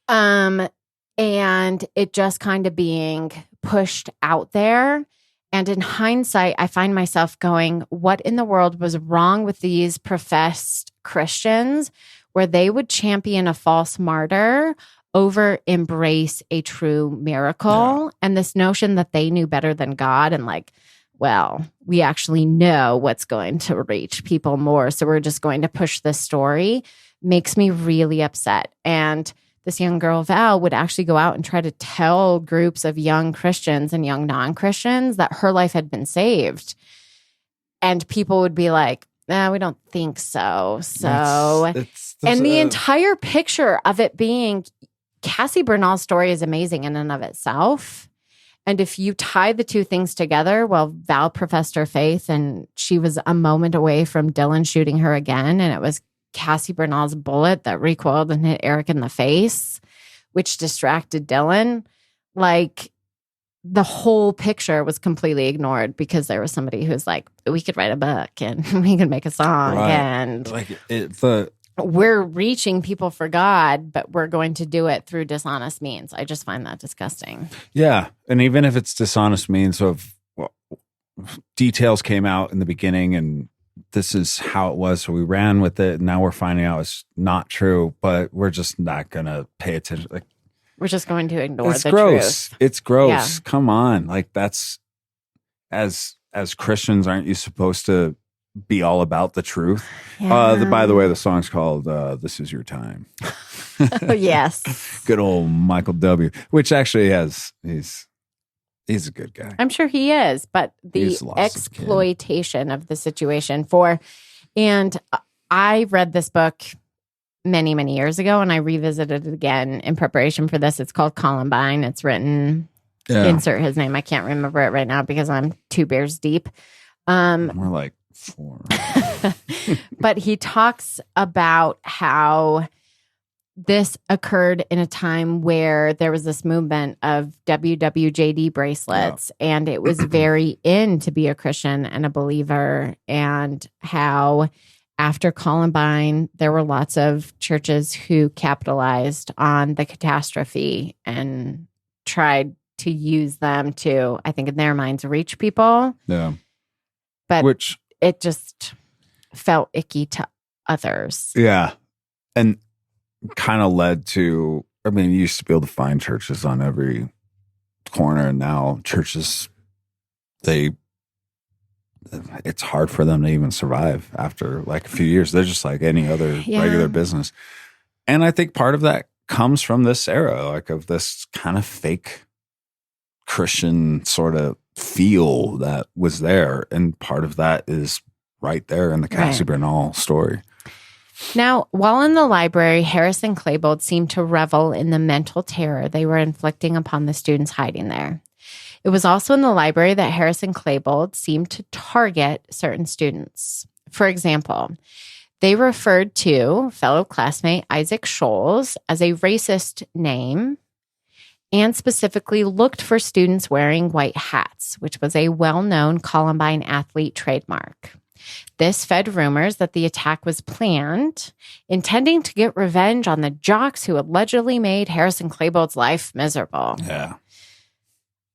And it just kind of being pushed out there. And in hindsight, I find myself going, what in the world was wrong with these professed Christians where they would champion a false martyr over embrace a true miracle? Yeah. And this notion that they knew better than God and like, well, we actually know what's going to reach people more, so we're just going to push this story, makes me really upset. And this young girl, Val, would actually go out and try to tell groups of young Christians and young non-Christians that her life had been saved. And people would be like, we don't think so. And the entire picture of it being, Cassie Bernal's story is amazing in and of itself. And if you tie the two things together, well, Val professed her faith and she was a moment away from Dylan shooting her again. And it was Cassie Bernal's bullet that recoiled and hit Eric in the face, which distracted Dylan. Like, the whole picture was completely ignored because there was somebody who's like, we could write a book and we could make a song. Right. And like we're reaching people for God, but we're going to do it through dishonest means. I just find that disgusting. Yeah. And even if it's dishonest means of details came out in the beginning and this is how it was, so we ran with it. And now we're finding out it's not true, but we're just not going to pay attention. Like, we're just going to ignore it's the gross. truth. It's gross. Yeah. Come on. Like, that's, as Christians, aren't you supposed to be all about the truth? Yeah. By the way, the song's called This Is Your Time. Oh, yes. Good old Michael W., which actually he's a good guy. I'm sure he is, but the exploitation of the situation and I read this book many, many years ago and I revisited it again in preparation for this. It's called Columbine. It's written, insert his name. I can't remember it right now because I'm 2 beers deep. More like 4. But he talks about how this occurred in a time where there was this movement of WWJD bracelets, and it was very in to be a Christian and a believer, and how after Columbine, there were lots of churches who capitalized on the catastrophe and tried to use them to, I think in their minds, reach people. Yeah. But it just felt icky to others. Yeah. And kind of led to, I mean, you used to be able to find churches on every corner, and now churches, it's hard for them to even survive after like a few years. They're just like any other regular business. And I think part of that comes from this era, like of this kind of fake Christian sort of feel that was there. And part of that is right there in the Cassie Bernal story. Now, while in the library, Harris and Klebold seemed to revel in the mental terror they were inflicting upon the students hiding there. It was also in the library that Harris and Klebold seemed to target certain students. For example, they referred to fellow classmate Isaac Scholes as a racist name and specifically looked for students wearing white hats, which was a well-known Columbine athlete trademark. This fed rumors that the attack was planned, intending to get revenge on the jocks who allegedly made Harrison Klebold's life miserable. Yeah.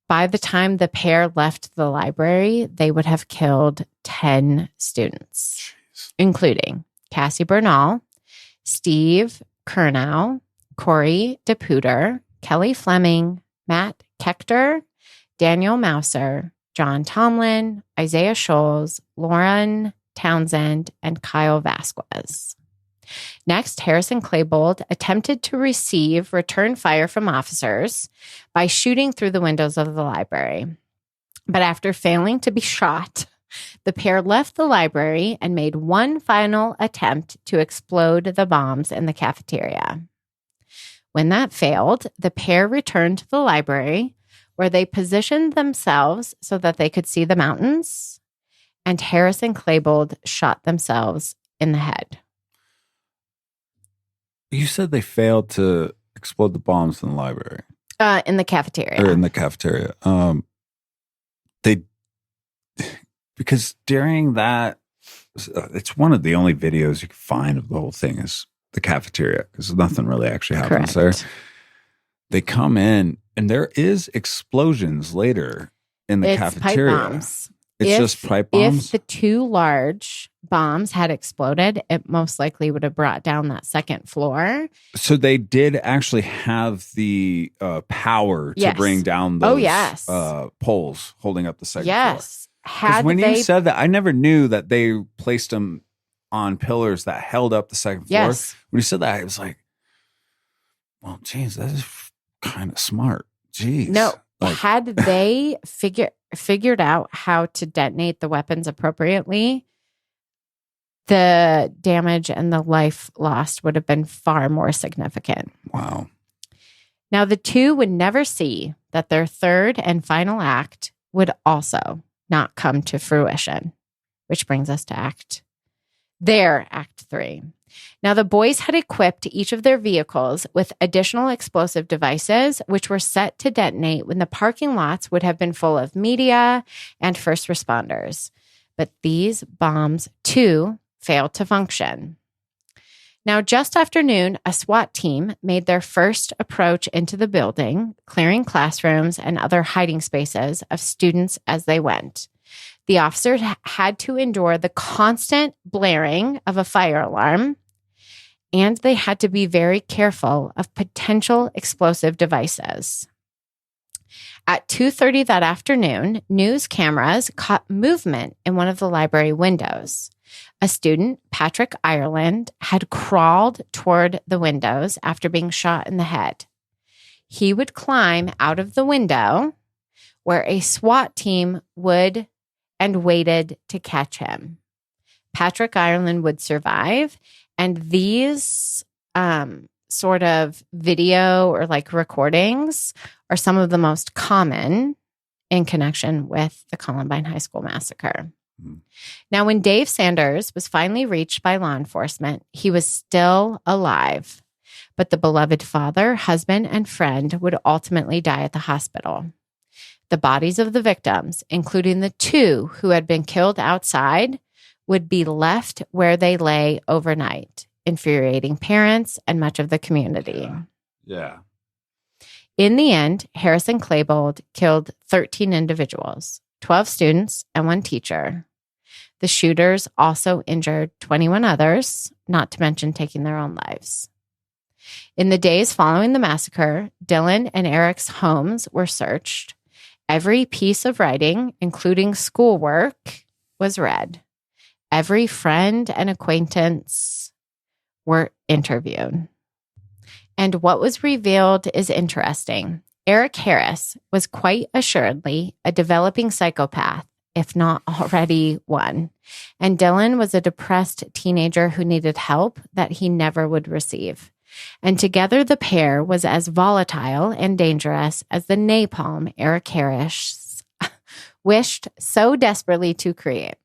By the time the pair left the library, they would have killed 10 students, including Cassie Bernal, Steve Kernow, Corey DePuter, Kelly Fleming, Matt Kechter, Daniel Mouser, John Tomlin, Isaiah Scholes, Lauren Townsend, and Kyle Vasquez. Next, Harrison Klebold attempted to receive return fire from officers by shooting through the windows of the library. But after failing to be shot, the pair left the library and made one final attempt to explode the bombs in the cafeteria. When that failed, the pair returned to the library, where they positioned themselves so that they could see the mountains, and Harris and Klebold shot themselves in the head. You said they failed to explode the bombs in the library. In the cafeteria. Or in the cafeteria. Because during that, it's one of the only videos you can find of the whole thing is the cafeteria, because nothing really actually happens there. They come in, and there is explosions later in the cafeteria. Pipe bombs. It's just pipe bombs? If the two large bombs had exploded, it most likely would have brought down that second floor. So they did actually have the power to bring down those poles holding up the second floor. Yes. Because when you said that, I never knew that they placed them on pillars that held up the second floor. Yes. When you said that, I was like, well, geez, that is kind of smart. Jeez. No, had they figured out how to detonate the weapons appropriately, the damage and the life lost would have been far more significant. Wow. Now, the two would never see that their third and final act would also not come to fruition, which brings us to Act 3. Now, the boys had equipped each of their vehicles with additional explosive devices, which were set to detonate when the parking lots would have been full of media and first responders. But these bombs, too, failed to function. Now, just after noon, a SWAT team made their first approach into the building, clearing classrooms and other hiding spaces of students as they went. The officers had to endure the constant blaring of a fire alarm, and they had to be very careful of potential explosive devices. At 2:30 that afternoon, news cameras caught movement in one of the library windows. A student, Patrick Ireland, had crawled toward the windows after being shot in the head. He would climb out of the window, where a SWAT team would and waited to catch him. Patrick Ireland would survive, and these sort of video or like recordings are some of the most common in connection with the Columbine High School Massacre. Now, when Dave Sanders was finally reached by law enforcement, he was still alive, but the beloved father, husband, and friend would ultimately die at the hospital. The bodies of the victims, including the two who had been killed outside, would be left where they lay overnight, infuriating parents and much of the community. Yeah. In the end, Harrison Klebold killed 13 individuals, 12 students, and 1 teacher. The shooters also injured 21 others, not to mention taking their own lives. In the days following the massacre, Dylan and Eric's homes were searched. Every piece of writing, including schoolwork, was read. Every friend and acquaintance were interviewed. And what was revealed is interesting. Eric Harris was quite assuredly a developing psychopath, if not already one. And Dylan was a depressed teenager who needed help that he never would receive. And together the pair was as volatile and dangerous as the napalm Eric Harris wished so desperately to create.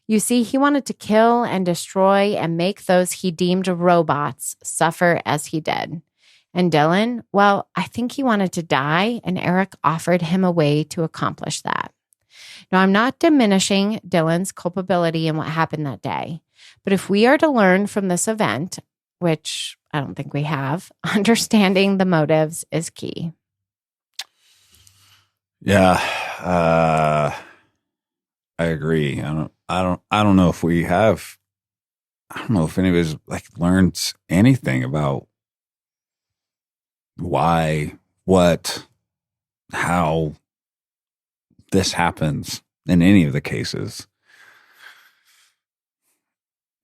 You see, he wanted to kill and destroy and make those he deemed robots suffer as he did. And Dylan, well, I think he wanted to die, and Eric offered him a way to accomplish that. Now, I'm not diminishing Dylan's culpability in what happened that day, but if we are to learn from this event, which I don't think we have, understanding the motives is key. Yeah, I agree. I don't know if we have. I don't know if anybody's like learned anything about why, what, how this happens in any of the cases.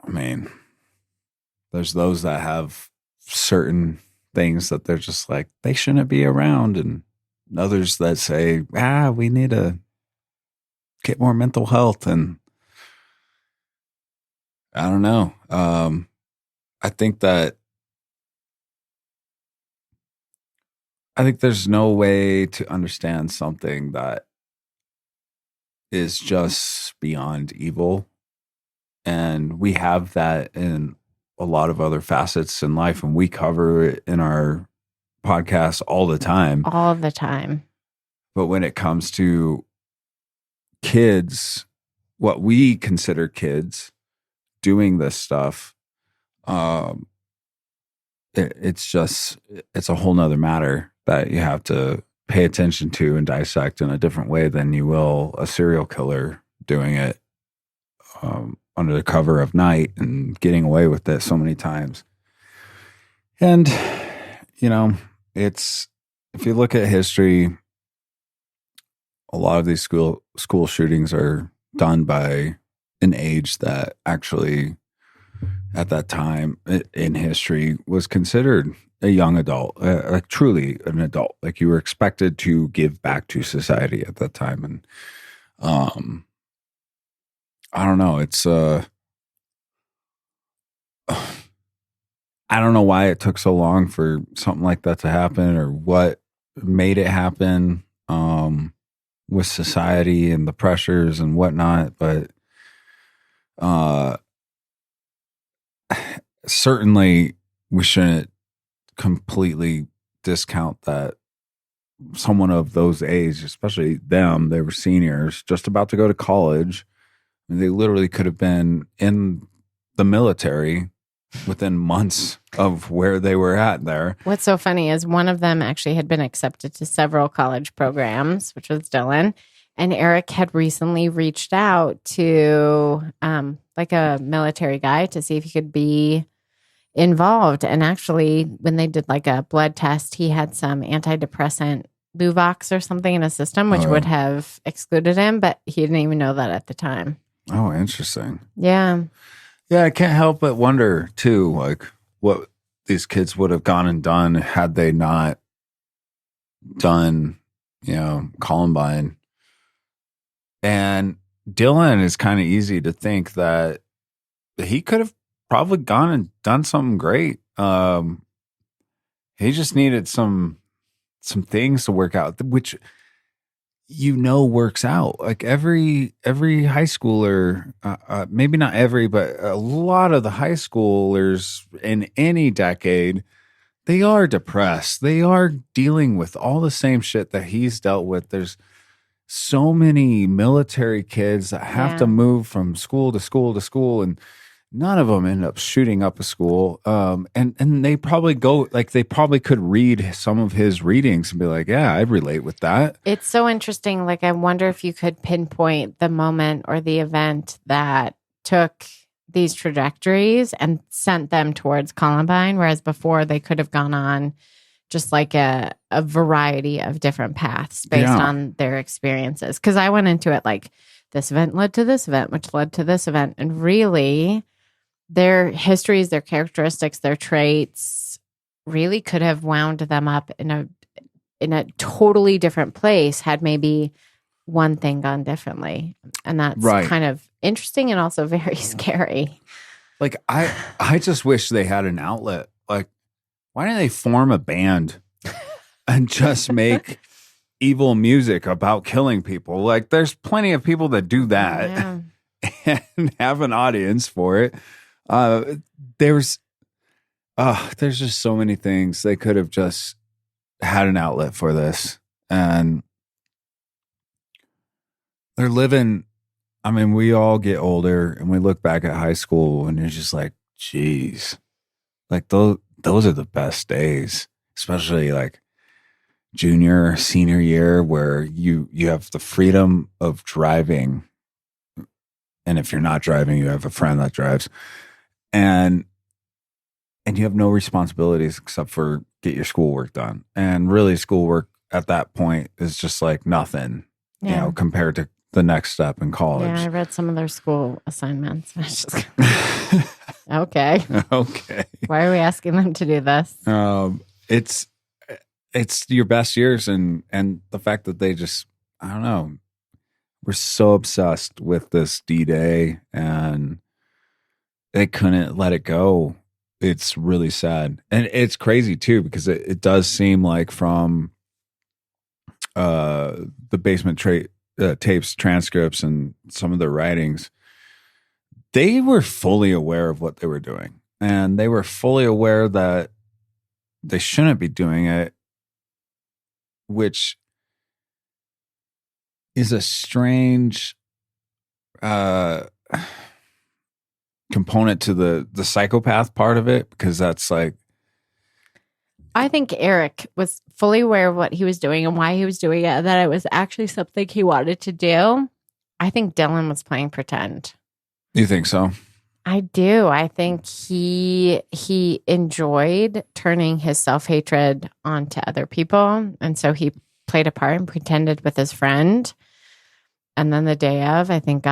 I mean, there's those that have certain things that they're just like, they shouldn't be around. And others that say, we need to get more mental health. And I don't know. I think there's no way to understand something that is just beyond evil. And we have that in a lot of other facets in life, and we cover it in our podcast all the time. All the time. But when it comes to kids, what we consider kids doing this stuff, it's a whole nother matter that you have to pay attention to and dissect in a different way than you will a serial killer doing it under the cover of night and getting away with it so many times. And, if you look at history, a lot of these school shootings are done by an age that actually at that time in history was considered a young adult, like truly an adult. Like you were expected to give back to society at that time. And I don't know. It's I don't know why it took so long for something like that to happen, or what made it happen with society and the pressures and whatnot. But certainly we shouldn't completely discount that someone of those age, especially them, they were seniors just about to go to college. They literally could have been in the military within months of where they were at there. What's so funny is one of them actually had been accepted to several college programs, which was Dylan. And Eric had recently reached out to like a military guy to see if he could be involved. And actually, when they did like a blood test, he had some antidepressant Luvox or something in his system, which would have excluded him, but he didn't even know that at the time. Oh, interesting. Yeah. Yeah, I can't help but wonder too, like what these kids would have gone and done had they not done, Columbine. And Dylan is kind of easy to think that he could have probably gone and done something great. He just needed some things to work out, which works out. Like every high schooler, maybe not every, but a lot of the high schoolers in any decade, they are depressed. They are dealing with all the same shit that he's dealt with. There's so many military kids that have to move from school to school to school, and none of them end up shooting up a school. And they probably they probably could read some of his readings and be like, yeah, I relate with that. It's so interesting. Like, I wonder if you could pinpoint the moment or the event that took these trajectories and sent them towards Columbine, whereas before they could have gone on just like a variety of different paths based on their experiences. Because I went into it like, this event led to this event, which led to this event. And really, their histories, their characteristics, their traits really could have wound them up in a totally different place had maybe one thing gone differently. And that's kind of interesting and also very scary. Like, I just wish they had an outlet. Like, why don't they form a band and just make evil music about killing people? Like, there's plenty of people that do that and have an audience for it. There's just so many things they could have just had an outlet for this. And they're living, I mean, we all get older and we look back at high school and you're just like, geez, like those are the best days, especially like junior, senior year, where you have the freedom of driving. And if you're not driving, you have a friend that drives. And you have no responsibilities except for get your schoolwork done. And really, schoolwork at that point is just like nothing, compared to the next step in Yeah, I college. read some of their school assignments. I was just okay. Okay. Why are we asking them to do this? It's your best years, and the fact that they just, I don't know, we're so obsessed with this D-Day and they couldn't let it go. It's really sad. And it's crazy too, because it does seem like from the basement tapes, transcripts, and some of their writings, they were fully aware of what they were doing. And they were fully aware that they shouldn't be doing it, which is a strange component to the psychopath part of it, because that's like, I think Eric was fully aware of what he was doing and why he was doing it, and that it was actually something he wanted to do. I think Dylan was playing pretend. you think so? I do. I think he enjoyed turning his self-hatred onto other people. And so he played a part and pretended with his friend. And then the day of, I think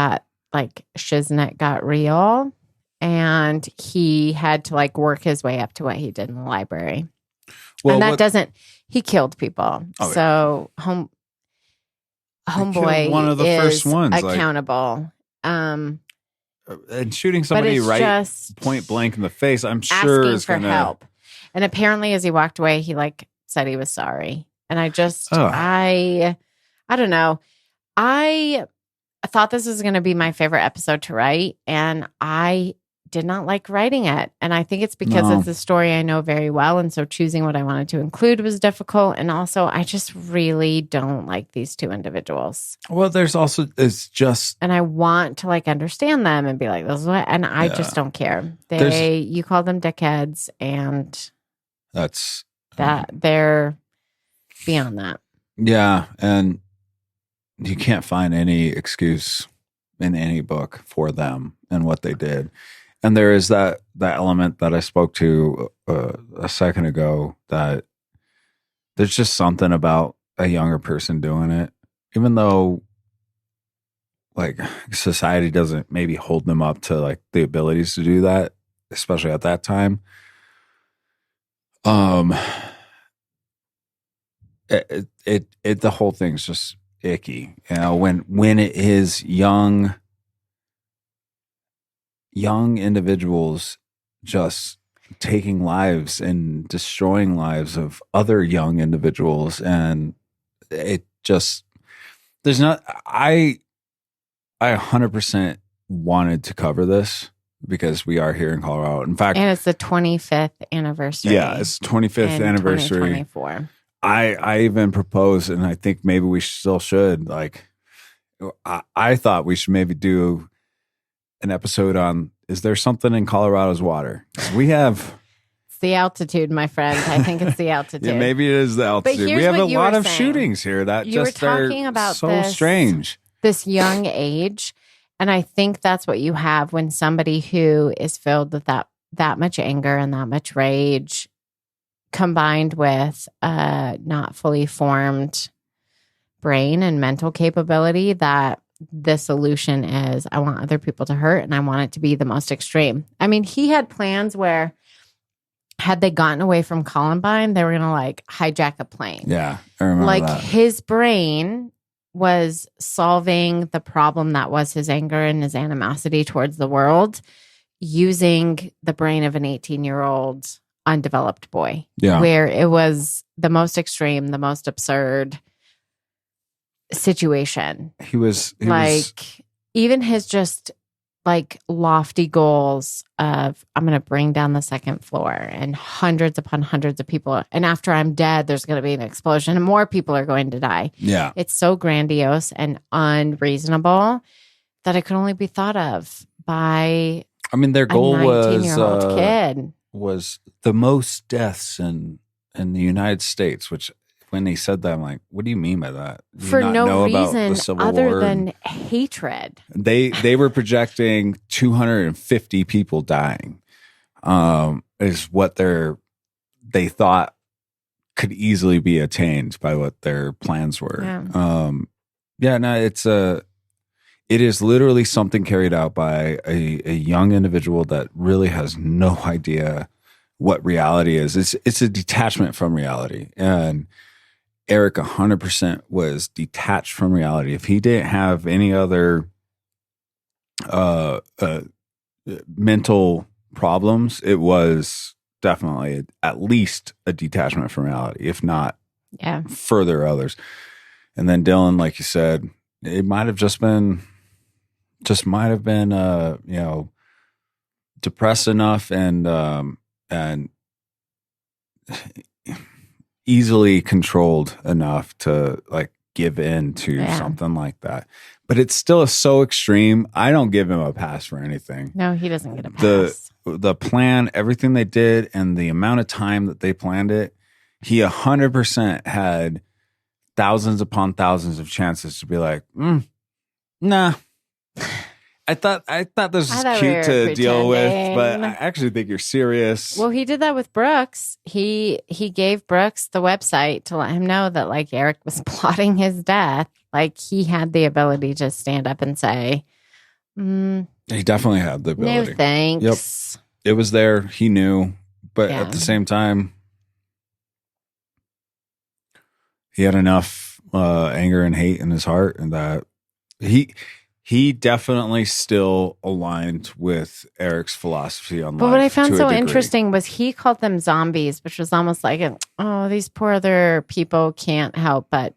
Shiznit got real, and he had to work his way up to what he did in the library. Well, and that he killed people. Oh, yeah. So homeboy one of the is first ones, accountable. And shooting somebody point blank in the face, I'm sure asking is for gonna help. And apparently, as he walked away, he said he was sorry. And I don't know. I thought this was going to be my favorite episode to write, and I did not like writing it. And I think it's because it's a story I know very well. And so choosing what I wanted to include was difficult. And also, I just really don't like these two individuals. Well, and I want to understand them and be like, this is what, and I just don't care. You call them dickheads, and they're beyond that. Yeah. And you can't find any excuse in any book for them and what they did. And there is that element that I spoke to a second ago, that there's just something about a younger person doing it, even though society doesn't maybe hold them up to the abilities to do that, especially at that time. The whole thing's just icky, when it is young individuals just taking lives and destroying lives of other young individuals. And it just, I 100% wanted to cover this because we are here in Colorado. In fact, and it's the 25th anniversary. Yeah, it's 25th anniversary. 2024. I even proposed, and I think maybe we still should, I thought we should maybe do an episode on, is there something in Colorado's water? We have... It's the altitude, my friend. I think it's the altitude. Yeah, maybe it is the altitude. We have a lot of shootings here that you just were talking about so strange. This young age. And I think that's what you have when somebody who is filled with that much anger and that much rage, combined with a not fully formed brain and mental capability, that the solution is, I want other people to hurt, and I want it to be the most extreme. I mean, he had plans where, had they gotten away from Columbine, they were going to hijack a plane. Yeah, I remember that. His brain was solving the problem that was his anger and his animosity towards the world, using the brain of an 18-year-old undeveloped boy. Yeah. Where it was the most extreme, the most absurd situation. He was even his just lofty goals of, I'm going to bring down the second floor and hundreds upon hundreds of people, and after I'm dead there's going to be an explosion and more people are going to die. Yeah, it's so grandiose and unreasonable that it could only be thought of by their goal a 19-year-old kid. Was the most deaths in the United States, which when they said that, I'm like, what do you mean by that? Do For you not no know about the reason Civil other War? than hatred. They were projecting 250 people dying, is what they thought could easily be attained by what their plans were. Yeah. No, it's it is literally something carried out by a young individual that really has no idea what reality is. It's a detachment from reality. And Eric 100% was detached from reality. If he didn't have any other mental problems, it was definitely at least a detachment from reality, if not further others. And then Dylan, like you said, it might have just been, depressed enough and easily controlled enough to like give in to something like that. But it's still so extreme. I don't give him a pass for anything. No, he doesn't get a pass. The plan, everything they did, and the amount of time that they planned it, he 100% had thousands upon thousands of chances to be like, nah. I thought this was cute to deal with, but I actually think you're serious. Well, he did that with Brooks. He gave Brooks the website to let him know that like Eric was plotting his death. Like he had the ability to stand up and say, he definitely had the ability. No thanks. Yep. It was there. He knew, but at the same time, he had enough anger and hate in his heart, and that he definitely still aligned with Eric's philosophy on life. But what I found so interesting was he called them zombies, which was almost like, these poor other people can't help, but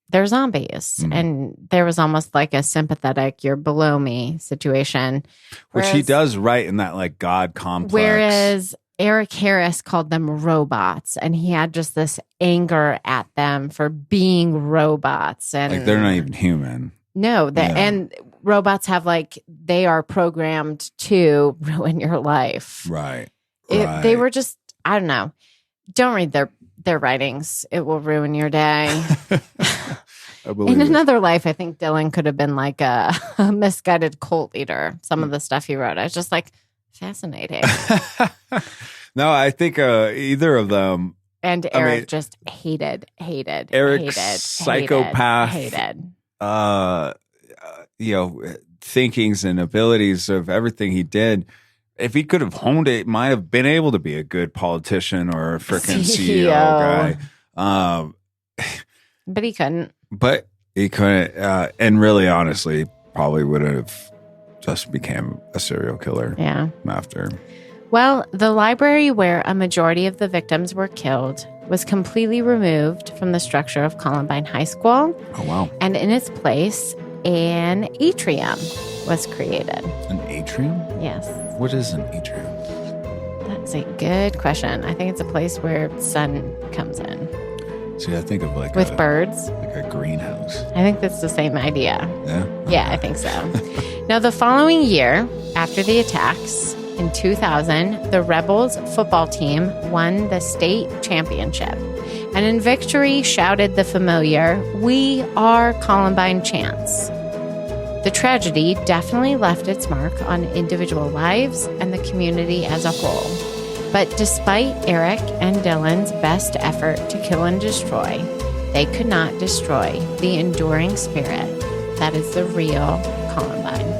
they're zombies. Mm-hmm. And there was almost like a sympathetic, you're below me situation. Which he does right in that like God complex. Whereas Eric Harris called them robots, and he had just this anger at them for being robots. And like they're not even human. No, and robots have like, they are programmed to ruin your life. Right. They were just, I don't know. Don't read their writings. It will ruin your day. In another life, I think Dylan could have been like a misguided cult leader. Some of the stuff he wrote, I was just like, fascinating. No, I think either of them. And Eric just hated. Eric's psychopath. Hated. Thinkings and abilities of everything he did. If he could have honed it, might have been able to be a good politician or a freaking CEO guy. But he couldn't. And really, honestly, probably would have just became a serial killer. Yeah. After. Well, the library where a majority of the victims were killed was completely removed from the structure of Columbine High School. Oh, wow. And in its place, an atrium was created. An atrium? Yes. What is an atrium? That's a good question. I think it's a place where sun comes in. See, I think of like with birds. Like a greenhouse. I think that's the same idea. Yeah? Yeah, I think so. Now, the following year, after the attacks, in 2000, the Rebels football team won the state championship. And in victory shouted the familiar, "We are Columbine" chants. The tragedy definitely left its mark on individual lives and the community as a whole. But despite Eric and Dylan's best effort to kill and destroy, they could not destroy the enduring spirit that is the real Columbine.